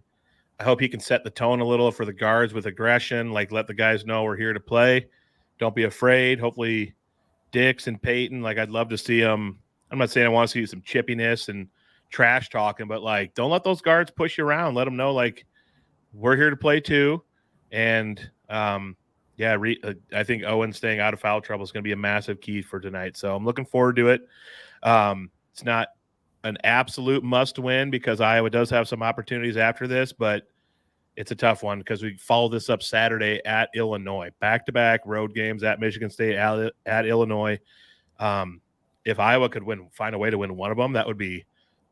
I hope he can set the tone a little for the guards with aggression, like let the guys know we're here to play. Don't be afraid. Hopefully Dix and Peyton, like I'd love to see them. I'm not saying I want to see some chippiness and trash talking, but like don't let those guards push you around. Let them know like we're here to play too. And I think Owen staying out of foul trouble is going to be a massive key for tonight. So I'm looking forward to it. It's not an absolute must win because Iowa does have some opportunities after this, but it's a tough one because we follow this up Saturday at Illinois, back-to-back road games at Michigan State, at Illinois. If Iowa could find a way to win one of them, that would be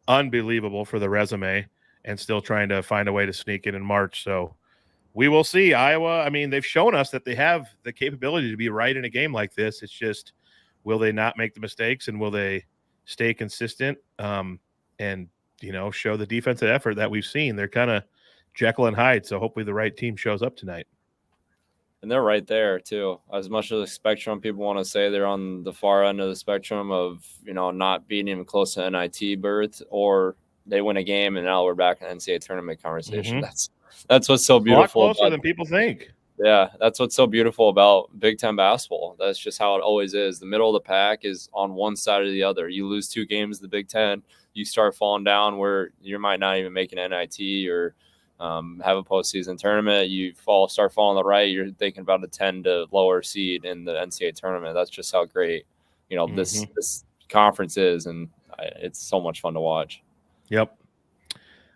unbelievable for the resume, and still trying to find a way to sneak in March. So we will see. Iowa, I mean, they've shown us that they have the capability to be right in a game like this. It's just, will they not make the mistakes, and will they stay consistent and, show the defensive effort that we've seen? They're kind of Jekyll and Hyde, so hopefully the right team shows up tonight. And they're right there too. As much as the spectrum, people want to say they're on the far end of the spectrum of, not being even close to NIT berth, or they win a game and now we're back in the NCAA tournament conversation. That's what's so beautiful. A lot closer than people think. Yeah, that's what's so beautiful about Big Ten basketball. That's just how it always is. The middle of the pack is on one side or the other. You lose 2 games in the Big Ten, you start falling down where you might not even make an NIT or have a postseason tournament. You start falling to the right, you're thinking about a 10 to lower seed in the NCAA tournament. That's just how great, this conference is, and it's so much fun to watch. Yep.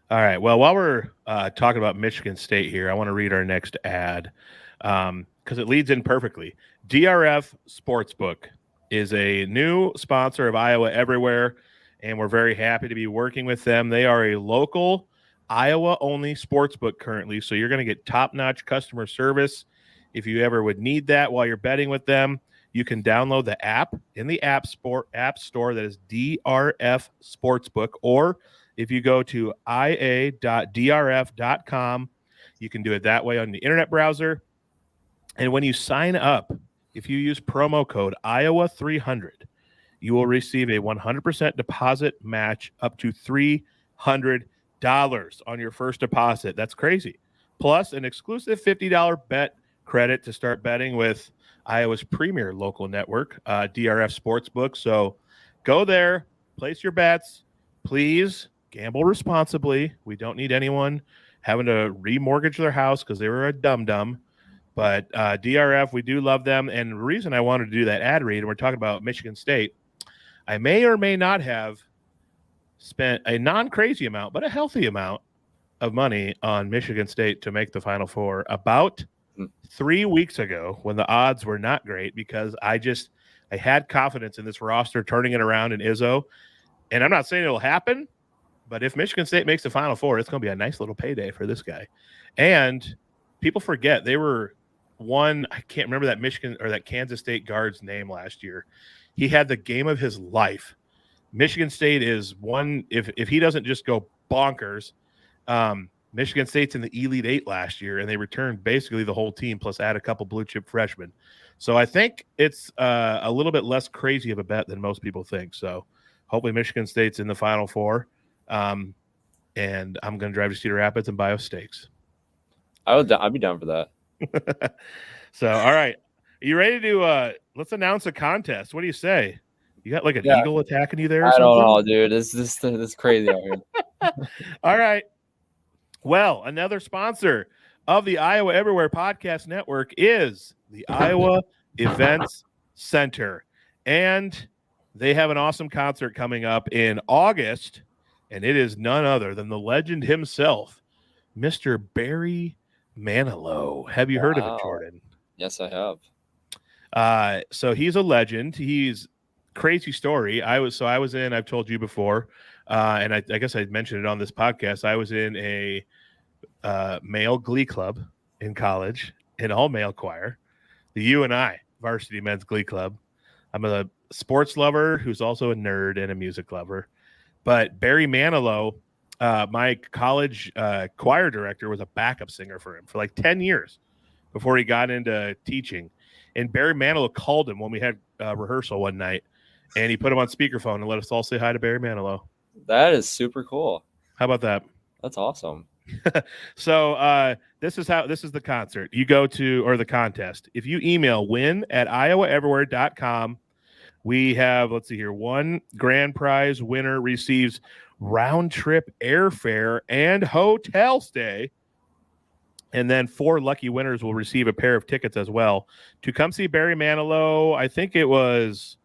All right. Well, while we're talking about Michigan State here, I want to read our next ad because it leads in perfectly. DRF Sportsbook is a new sponsor of Iowa Everywhere, and we're very happy to be working with them. They are a local Iowa-only sportsbook currently, so you're going to get top-notch customer service. If you ever would need that while you're betting with them, you can download the app in the app store that is DRF Sportsbook, or if you go to ia.drf.com, you can do it that way on the internet browser. And when you sign up, if you use promo code Iowa300, you will receive a 100% deposit match up to $300 on your first deposit. That's crazy. Plus an exclusive $50 bet credit to start betting with Iowa's premier local network, DRF Sportsbook. So go there, place your bets. Please gamble responsibly. We don't need anyone having to remortgage their house because they were a dum-dum. But DRF, we do love them. And the reason I wanted to do that ad read, and we're talking about Michigan State, I may or may not have spent a non-crazy amount, but a healthy amount of money on Michigan State to make the Final Four about 3 weeks ago when the odds were not great, because I just I had confidence in this roster turning it around in Izzo. And I'm not saying it'll happen, but if Michigan State makes the Final Four, it's going to be a nice little payday for this guy. And people forget they were I can't remember that Michigan or that Kansas State guard's name last year. He had the game of his life. Michigan State is one, if he doesn't just go bonkers, Michigan State's in the Elite Eight last year, and they returned basically the whole team, plus add a couple blue chip freshmen. So I think it's a little bit less crazy of a bet than most people think. So hopefully Michigan State's in the Final Four. And I'm going to drive to Cedar Rapids and buy us steaks. I'd be down for that. So, all right. Are you ready to let's announce a contest? What do you say? You got like an eagle attacking you there or I something? don't know, dude. This is crazy out here. All right. Well, another sponsor of the Iowa Everywhere Podcast Network is the Iowa Events Center. And they have an awesome concert coming up in August, and it is none other than the legend himself, Mr. Barry Manilow. Have you heard of it, Jordan? Yes, I have. So he's a legend. He's crazy story. I was in, I've told you before, and I guess I mentioned it on this podcast. I was in a male glee club in college, an all-male choir, the UNI Varsity Men's Glee Club. I'm a sports lover who's also a nerd and a music lover. But Barry Manilow, my college choir director, was a backup singer for him for like 10 years before he got into teaching. And Barry Manilow called him when we had rehearsal one night, and he put him on speakerphone and let us all say hi to Barry Manilow. That is super cool. How about that? That's awesome. So this is the concert. You go to, or the contest. If you email win@iowaeverywhere.com, we have, let's see here, one grand prize winner receives round trip airfare and hotel stay. And then 4 lucky winners will receive a pair of tickets as well to come see Barry Manilow. I think it was,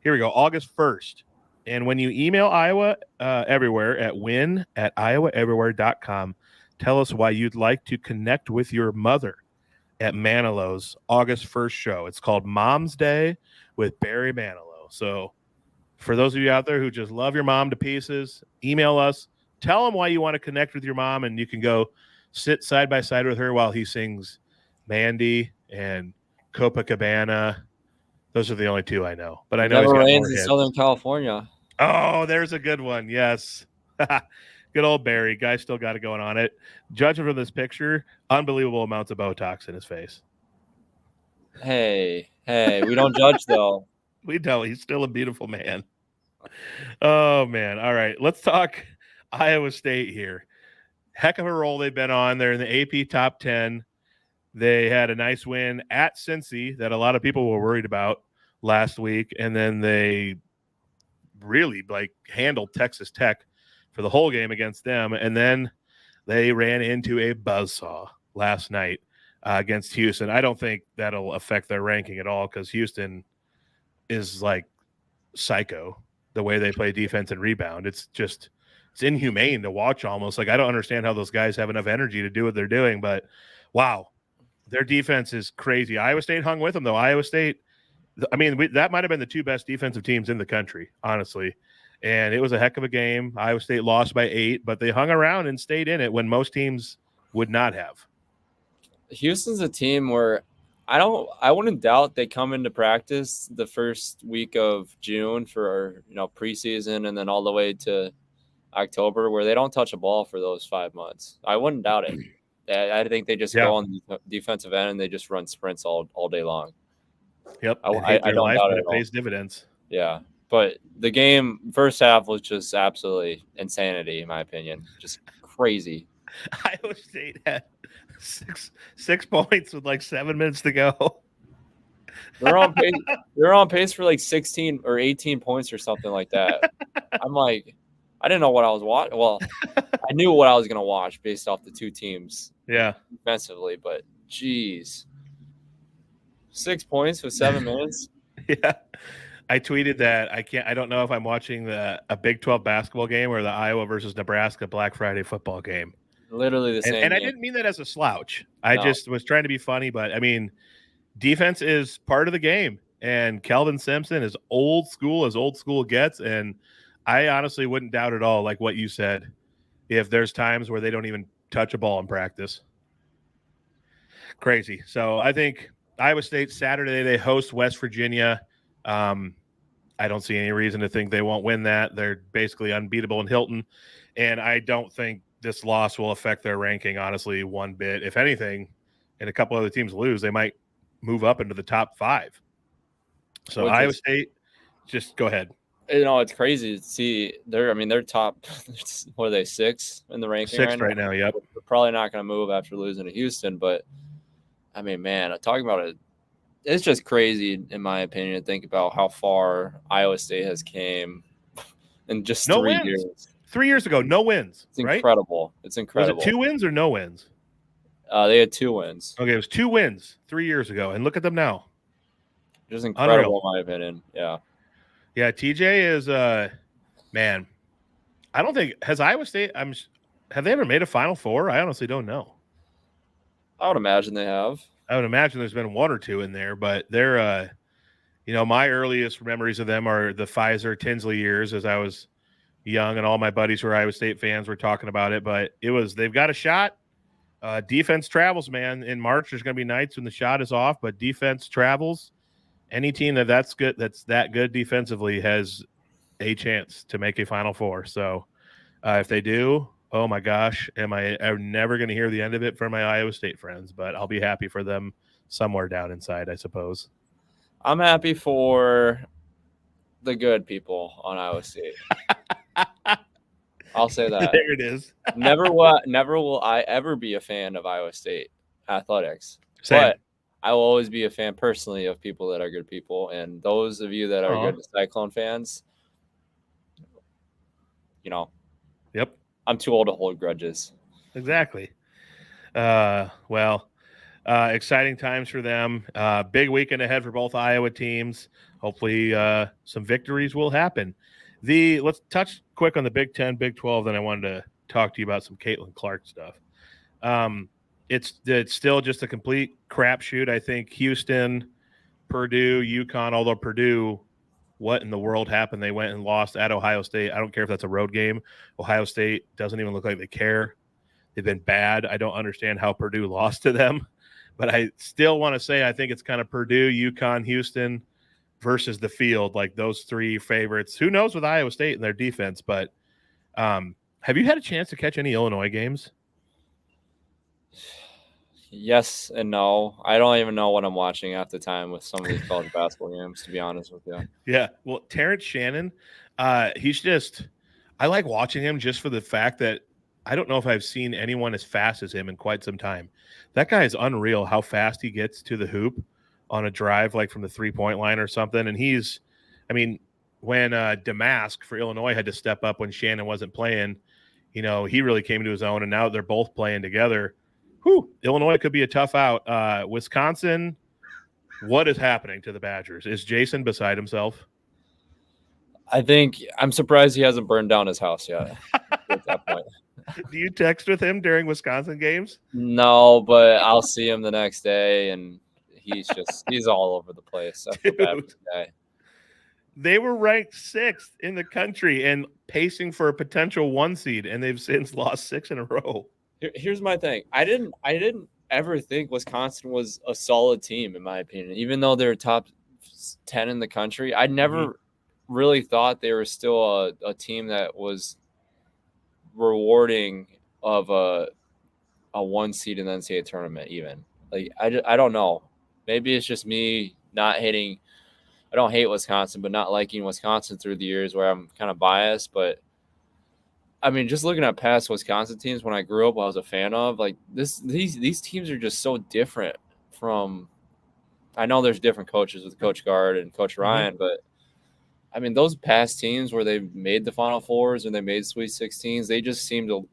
here we go, August 1st. And when you email Iowa Everywhere at win@iowaeverywhere.com, tell us why you'd like to connect with your mother at Manilow's August 1st show. It's called Mom's Day with Barry Manilow. So for those of you out there who just love your mom to pieces, email us. Tell them why you want to connect with your mom, and you can go sit side by side with her while he sings Mandy and Copacabana. Those are the only 2 I know. But I know Never he's got rains more in hits. Southern California. Oh, there's a good one. Yes. Good old Barry. Guy still got it going on it. Judging from this picture, unbelievable amounts of Botox in his face. Hey, we don't judge though. We know he's still a beautiful man. Oh, man. All right. Let's talk Iowa State here. Heck of a roll they've been on. They're in the AP top 10. They had a nice win at Cincy that a lot of people were worried about last week. And then they really handled Texas Tech for the whole game against them. And then they ran into a buzzsaw last night against Houston. I don't think that'll affect their ranking at all because Houston is like psycho the way they play defense and rebound. It's inhumane to watch almost. Like, I don't understand how those guys have enough energy to do what they're doing, but wow, their defense is crazy. Iowa State hung with them though. Iowa State, that might have been the 2 best defensive teams in the country, honestly. And it was a heck of a game. Iowa State lost by 8, but they hung around and stayed in it when most teams would not have. Houston's a team where I wouldn't doubt they come into practice the first week of June for, preseason and then all the way to October where they don't touch a ball for those 5 months. I wouldn't doubt it. I think they just go on the defensive end and they just run sprints all day long. Yep. I don't doubt it. It pays dividends. Yeah. But the game first half was just absolutely insanity, in my opinion. Just crazy. Iowa State had six points with like 7 minutes to go. They're on pace. They're on pace for like 16 or 18 points or something like that. I'm like, I didn't know what I was watching. Well, I knew what I was going to watch based off the 2 teams. Yeah. Defensively, but geez, 6 points with 7 minutes. Yeah. I tweeted that I don't know if I'm watching a Big 12 basketball game or the Iowa versus Nebraska Black Friday football game. Literally the same. And I didn't mean that as a slouch. I just was trying to be funny, but defense is part of the game. and Kelvin Simpson is old school as old school gets. And I honestly wouldn't doubt at all, like what you said, if there's times where they don't even touch a ball in practice. Crazy. So I think Iowa State Saturday, they host West Virginia. I don't see any reason to think they won't win that. They're basically unbeatable in Hilton. And I don't think this loss will affect their ranking, honestly, one bit. If anything, and a couple other teams lose, they might move up into the top 5. So Iowa State, just go ahead. It's crazy to see. They're top. What are they, 6 in the ranking? 6 right now. Yep. They're probably not going to move after losing to Houston, but I mean, man, talking about it, it's just crazy in my opinion to think about how far Iowa State has came in just 3 years. 3 years ago, no wins. It's incredible. Right? It's incredible. Was it 2 wins or no wins? They had 2 wins. Okay, it was 2 wins 3 years ago, and look at them now. Just incredible, in my opinion. Yeah. Yeah, TJ is man. I don't think has Iowa State. Have they ever made a Final Four? I honestly don't know. I would imagine they have. I would imagine there's been 1 or 2 in there, but they're my earliest memories of them are the Pfizer Tinsley years as I was young, and all my buddies who are Iowa State fans were talking about it. But they've got a shot. Defense travels, man. In March, there's going to be nights when the shot is off, but defense travels. Any team that's that good defensively has a chance to make a Final Four. So if they do, oh my gosh, I'm never going to hear the end of it from my Iowa State friends, but I'll be happy for them somewhere down inside, I suppose. I'm happy for the good people on Iowa State. I'll say that. There it is. Never will I ever be a fan of Iowa State athletics. Same. But I will always be a fan personally of people that are good people. And those of you that are good Cyclone fans, Yep. I'm too old to hold grudges. Exactly. Exciting times for them. Big weekend ahead for both Iowa teams. Hopefully some victories will happen. Let's touch quick on the Big 10, Big 12, then I wanted to talk to you about some Caitlin Clark stuff. It's still just a complete crapshoot. I think Houston, Purdue, UConn, although Purdue, what in the world happened? They went and lost at Ohio State. I don't care if that's a road game. Ohio State doesn't even look like they care. They've been bad. I don't understand how Purdue lost to them. But I still want to say I think it's kind of Purdue, UConn, Houston versus the field, like those 3 favorites. Who knows with Iowa State and their defense? But have you had a chance to catch any Illinois games? Yes and no. I don't even know what I'm watching half the time with some of these college basketball games, to be honest with you. Yeah. Well, Terrence Shannon, I like watching him just for the fact that I don't know if I've seen anyone as fast as him in quite some time. That guy is unreal how fast he gets to the hoop on a drive, like from the 3-point line or something. And when Damask for Illinois had to step up when Shannon wasn't playing, he really came to his own, and now they're both playing together. Illinois could be a tough out. Wisconsin, what is happening to the Badgers? Is Jason beside himself? I think I'm surprised he hasn't burned down his house yet at that point. Do you text with him during Wisconsin games? No, but I'll see him the next day, and he's all over the place. I feel bad for the guy. They were ranked 6th in the country and pacing for a potential 1 seed, and they've since lost 6 in a row. Here's my thing. I didn't ever think Wisconsin was a solid team, in my opinion. Even though they're top 10 in the country, I never really thought they were still a team that was rewarding of a 1 seed in the NCAA tournament. Even like I don't know. Maybe it's just me not hating. I don't hate Wisconsin, but not liking Wisconsin through the years where I'm kind of biased. But I mean, just looking at past Wisconsin teams when I grew up, I was a fan of, like these teams are just so different from. I know there's different coaches with Coach Gard and Coach Ryan, but I mean, those past teams where they made the Final Fours and they made Sweet 16s, they just seem to,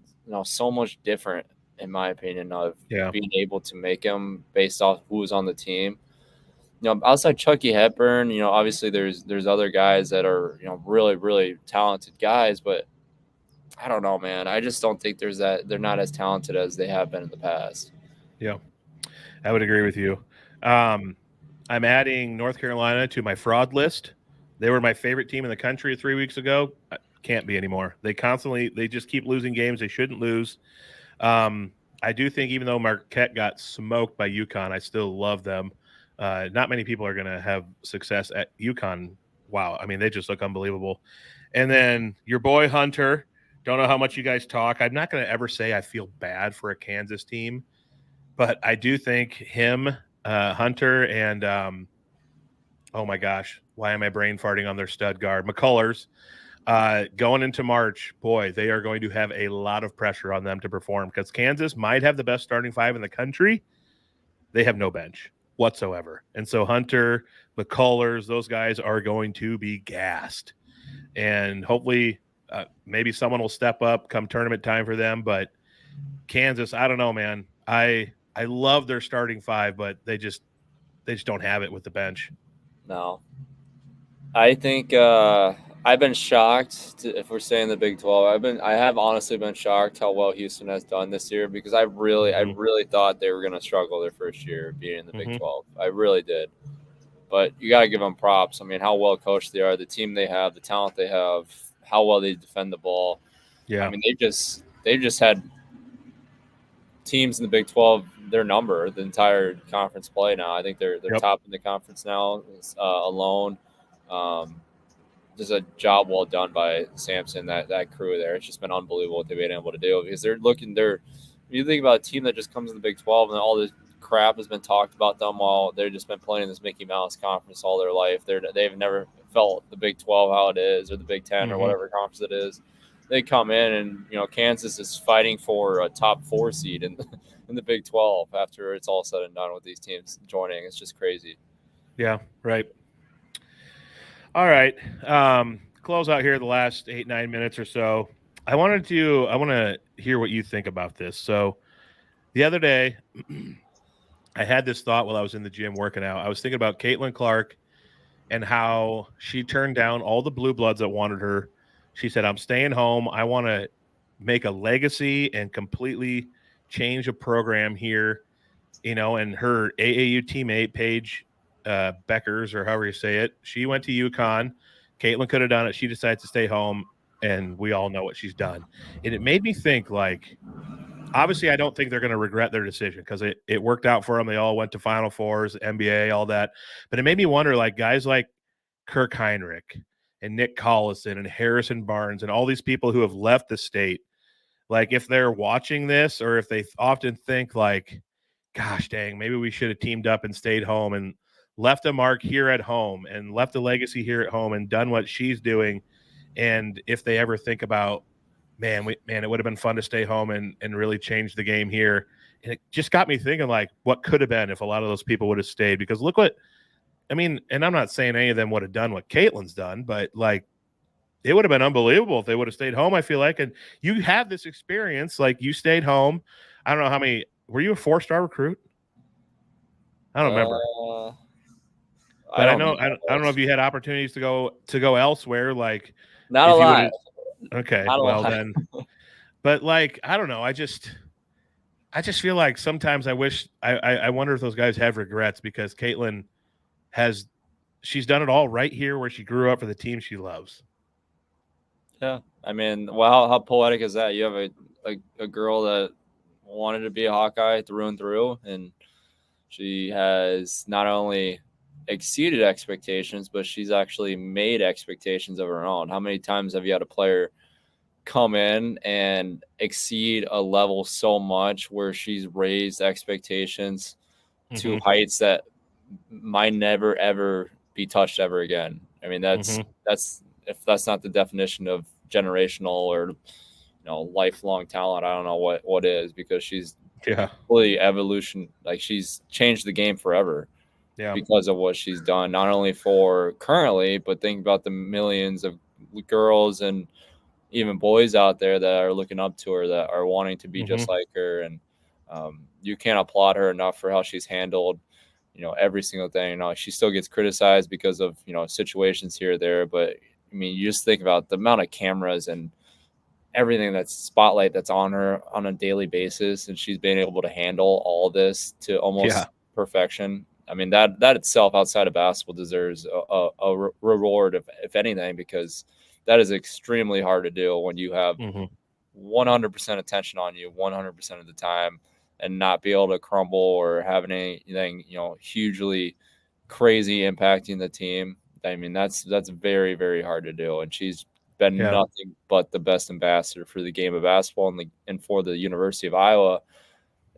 so much different, in my opinion, of being able to make them based off who was on the team. Outside Chucky Hepburn, obviously there's other guys that are, really, really talented guys, but I don't know, man. I just don't think they're not as talented as they have been in the past. Yeah, I would agree with you. I'm adding North Carolina to my fraud list. They were my favorite team in the country 3 weeks ago. Can't be anymore. They just keep losing games they shouldn't lose. I do think even though Marquette got smoked by UConn, I still love them. Not many people are going to have success at UConn. Wow. I mean, they just look unbelievable. And then your boy Hunter, don't know how much you guys talk. I'm not going to ever say I feel bad for a Kansas team, but I do think him, Hunter, and oh my gosh, why am I brain farting on their stud guard? McCullers, going into March, boy, they are going to have a lot of pressure on them to perform because Kansas might have the best starting five in the country. They have no bench whatsoever. And so Hunter, McCullers, those guys are going to be gassed. And hopefully maybe someone will step up come tournament time for them. But Kansas, I don't know, man. I love their starting five, but they just don't have it with the bench. No. I think I've been shocked if we're saying the Big 12. I have honestly been shocked how well Houston has done this year because I really thought they were going to struggle their first year being in the Big 12. I really did. But you got to give them props. I mean, how well coached they are, the team they have, the talent they have, how well they defend the ball. Yeah. I mean, they just had teams in the Big 12 their number the entire conference play now. I think they're top in the conference now alone. Just a job well done by Sampson, that crew there. It's just been unbelievable what they've been able to do because you think about a team that just comes in the Big 12 and all this crap has been talked about them while they've just been playing this Mickey Mouse conference all their life. They've never felt the Big 12 how it is or the Big 10 or whatever conference it is. They come in and, Kansas is fighting for a top 4 seed in the Big 12 after it's all said and done with these teams joining. It's just crazy. Yeah, right. All right. Close out here the last 8-9 minutes or so. I want to hear what you think about this. So the other day, I had this thought while I was in the gym working out. I was thinking about Caitlin Clark and how she turned down all the blue bloods that wanted her. She said, I'm staying home. I want to make a legacy and completely change a program here, and her AAU teammate, Paige Beckers, or however you say it, she went to UConn. Caitlin could have done it. She decided to stay home, and we all know what she's done. And it made me think, obviously I don't think they're going to regret their decision because it worked out for them. They all went to Final Fours, NBA, all that. But it made me wonder, guys like Kirk Heinrich and Nick Collison and Harrison Barnes and all these people who have left the state, if they're watching this or if they often think gosh dang, maybe we should have teamed up and stayed home and left a mark here at home and left a legacy here at home and done what she's doing. And if they ever think about, man, it would have been fun to stay home and really change the game here. And it just got me thinking, what could have been if a lot of those people would have stayed? Because look what, and I'm not saying any of them would have done what Caitlin's done, but it would have been unbelievable if they would have stayed home, I feel like. And you have this experience, you stayed home. I don't know how many, were you a 4-star recruit? I don't remember. But I don't know if you had opportunities to go elsewhere. Not a lot. Okay. Well then, but I don't know. I just feel like sometimes I wish I wonder if those guys have regrets because Caitlin she's done it all right here where she grew up for the team she loves. Yeah. I mean, well, how poetic is that? You have a girl that wanted to be a Hawkeye through and through, and she has not only exceeded expectations, but she's actually made expectations of her own. How many times have you had a player come in and exceed a level so much where she's raised expectations to heights that might never ever be touched ever again? I mean, that's if that's not the definition of generational or lifelong talent, I don't know what is, because she's fully evolution. She's changed the game forever. Yeah, because of what she's done, not only for currently, but think about the millions of girls and even boys out there that are looking up to her, that are wanting to be just like her. And you can't applaud her enough for how she's handled, every single thing. She still gets criticized because of, situations here or there. But I mean, you just think about the amount of cameras and everything that's spotlight that's on her on a daily basis. And she's been able to handle all this to almost perfection. I mean, that itself outside of basketball deserves a reward, if anything, because that is extremely hard to do when you have 100% attention on you 100% of the time and not be able to crumble or have anything, hugely crazy impacting the team. I mean, that's very, very hard to do. And she's been nothing but the best ambassador for the game of basketball and for the University of Iowa.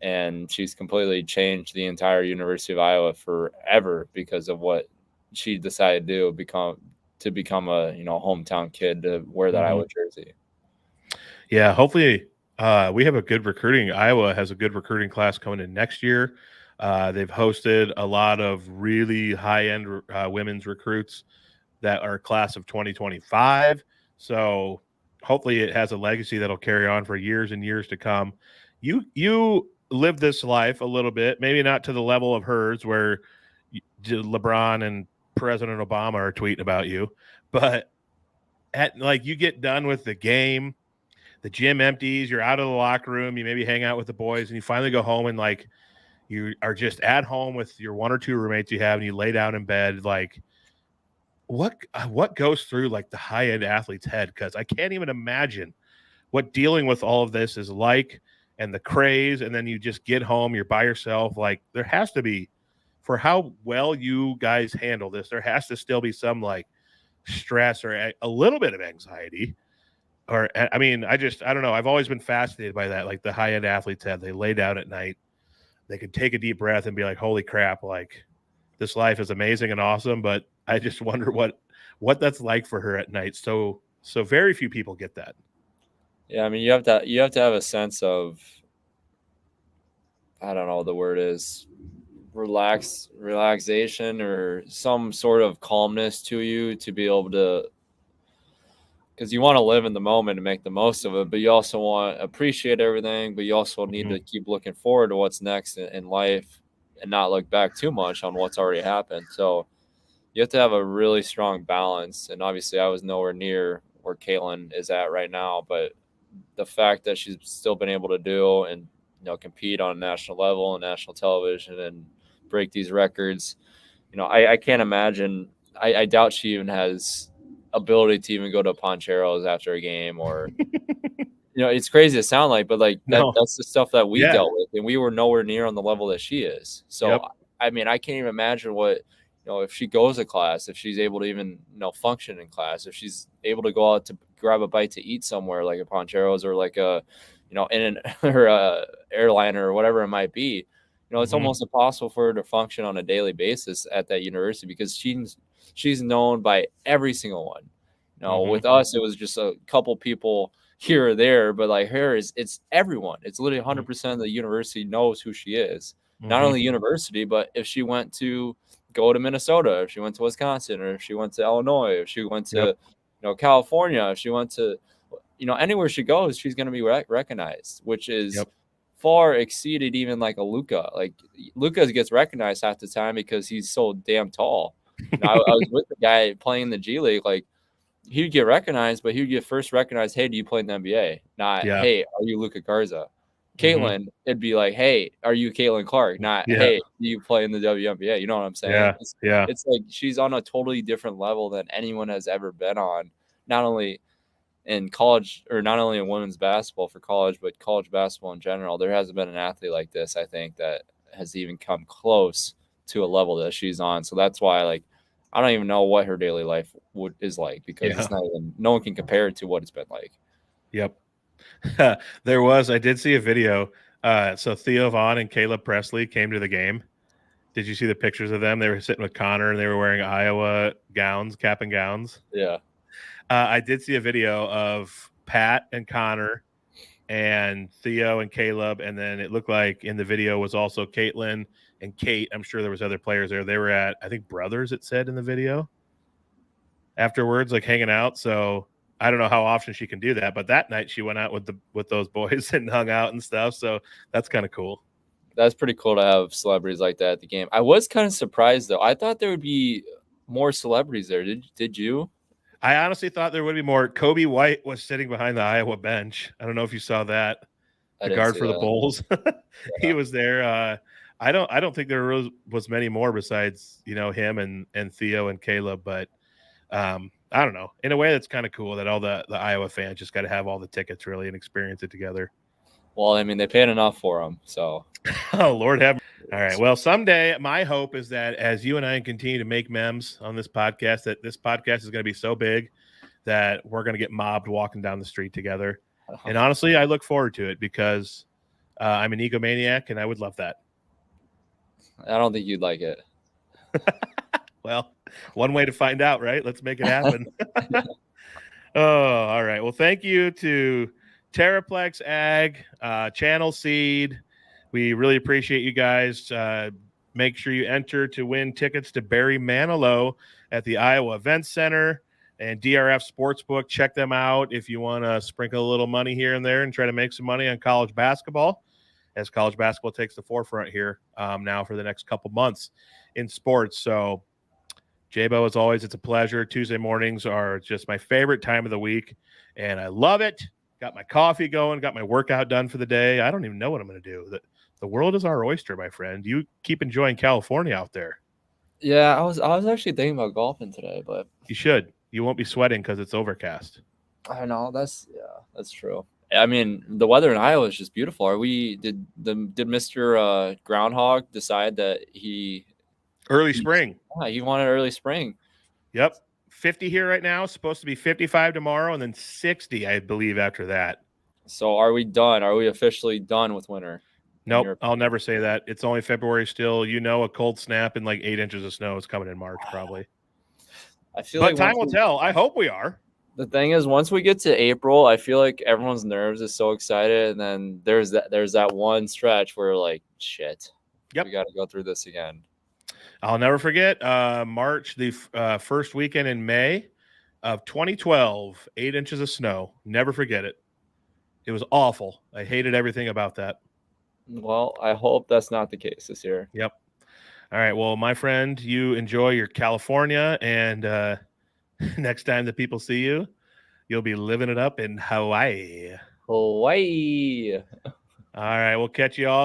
And she's completely changed the entire University of Iowa forever because of what she decided to become a hometown kid to wear that Iowa jersey. Yeah, hopefully we have a good recruiting. Iowa has a good recruiting class coming in next year. They've hosted a lot of really high-end women's recruits that are class of 2025. So hopefully it has a legacy that'll carry on for years and years to come. You live this life a little bit, maybe not to the level of hers where LeBron and President Obama are tweeting about you, but you get done with the game, the gym empties, you're out of the locker room, you maybe hang out with the boys, and you finally go home and you are just at home with your one or two roommates you have, and you lay down in bed. What goes through the high-end athlete's head? Because I can't even imagine what dealing with all of this is like, and the craze, and then you just get home, you're by yourself. There has to be, for how well you guys handle this, there has to still be some stress or a little bit of anxiety. Or, I mean, I don't know. I've always been fascinated by that. The high-end athletes they lay down at night, they can take a deep breath and be like, holy crap, this life is amazing and awesome. But I just wonder what that's like for her at night. So very few people get that. Yeah, I mean, you have to have a sense of, I don't know what the word is, relaxation or some sort of calmness to you to be able to, because you want to live in the moment and make the most of it, but you also want to appreciate everything, but you also need to keep looking forward to what's next in life and not look back too much on what's already happened. So you have to have a really strong balance. And obviously I was nowhere near where Caitlin is at right now, but the fact that she's still been able to do and compete on a national level and national television and break these records, I can't imagine. I doubt she even has ability to even go to Poncheros after a game, or it's crazy to sound like, but that's the stuff that we dealt with, and we were nowhere near on the level that she is. So I mean, I can't even imagine what if she goes to class, if she's able to even function in class, if she's able to go out to grab a bite to eat somewhere like a Poncheros or in an airliner or whatever it might be. It's almost impossible for her to function on a daily basis at that university because she's known by every single one. With us, it was just a couple people here or there, but her it's everyone. It's literally 100% of the university knows who she is. Not only university, but if she went to go to Minnesota, if she went to Wisconsin, or if she went to Illinois, if she went to California, if she went to anywhere she goes, she's going to be recognized, which is far exceeded even a Luka. Luka gets recognized half the time because he's so damn tall. I was with the guy playing in the G League. He'd get recognized, but he'd get first recognized. Hey, do you play in the NBA? Not, hey, are you Luka Garza? Caitlin, it'd be hey, are you Caitlin Clark? Not, hey, do you play in the WNBA? You know what I'm saying? It's she's on a totally different level than anyone has ever been on, not only in college or not only in women's basketball for college, but college basketball in general. There hasn't been an athlete like this, I think, that has even come close to a level that she's on. So that's why, I don't even know what her daily life is like, because it's not even, no one can compare it to what it's been like. Yep. I did see a video. So Theo Vaughn and Caleb Presley came to the game. Did you see the pictures of them? They were sitting with Connor and they were wearing Iowa gowns, cap and gowns. Yeah. I did see a video of Pat and Connor and Theo and Caleb. And then it looked like in the video was also Caitlin and Kate. I'm sure there was other players there. They were at, I think, Brothers, it said in the video afterwards, hanging out. So I don't know how often she can do that, but that night she went out with those boys and hung out and stuff. So that's kind of cool. That's pretty cool to have celebrities like that at the game. I was kind of surprised though. I thought there would be more celebrities there. Did you? I honestly thought there would be more. Kobe White was sitting behind the Iowa bench. I don't know if you saw that. The guard for the Bulls. He was there. I don't think there was many more besides, him and Theo and Caleb, but I don't know. In a way, that's kind of cool that all the Iowa fans just got to have all the tickets really and experience it together. Well, I mean, they paid enough for them, so. Oh, Lord have. All right. Well, someday my hope is that as you and I continue to make Memz on this podcast, that this podcast is going to be so big that we're going to get mobbed walking down the street together. And honestly, I look forward to it because I'm an egomaniac and I would love that. I don't think you'd like it. Well, one way to find out, right? Let's make it happen. Oh, all right. Well, thank you to Terraplex Ag, Channel Seed. We really appreciate you guys. Make sure you enter to win tickets to Barry Manilow at the Iowa Events Center and DRF Sportsbook. Check them out if you want to sprinkle a little money here and there and try to make some money on college basketball, as college basketball takes the forefront here now for the next couple months in sports. So, J-Bo, as always, it's a pleasure. Tuesday mornings are just my favorite time of the week, and I love it. Got my coffee going, got my workout done for the day. I don't even know what I'm going to do. The world is our oyster, my friend. You keep enjoying California out there. Yeah, I was actually thinking about golfing today, but You should. You won't be sweating because it's overcast. I know that's true. I mean, the weather in Iowa is just beautiful. Did Mr. Groundhog decide that Early spring. he wanted early spring? Yep. 50 here right now. Supposed to be 55 tomorrow and then 60, I believe, after that. So are we done? Are we officially done with winter? Nope. I'll never say that. It's only February still. A cold snap and like 8 inches of snow is coming in March, probably. I feel But like time will tell. I hope we are. The thing is, once we get to April, I feel like everyone's nerves is so excited, and then there's that one stretch where like, shit, Yep, we got to go through this again. I'll never forget March, the first weekend in May of 2012, 8 inches of snow. Never forget it. It was awful. I hated everything about that. Well, I hope that's not the case this year. Yep. All right. Well, my friend, you enjoy your California, and next time that people see you, you'll be living it up in Hawaii. Hawaii. All right. We'll catch you all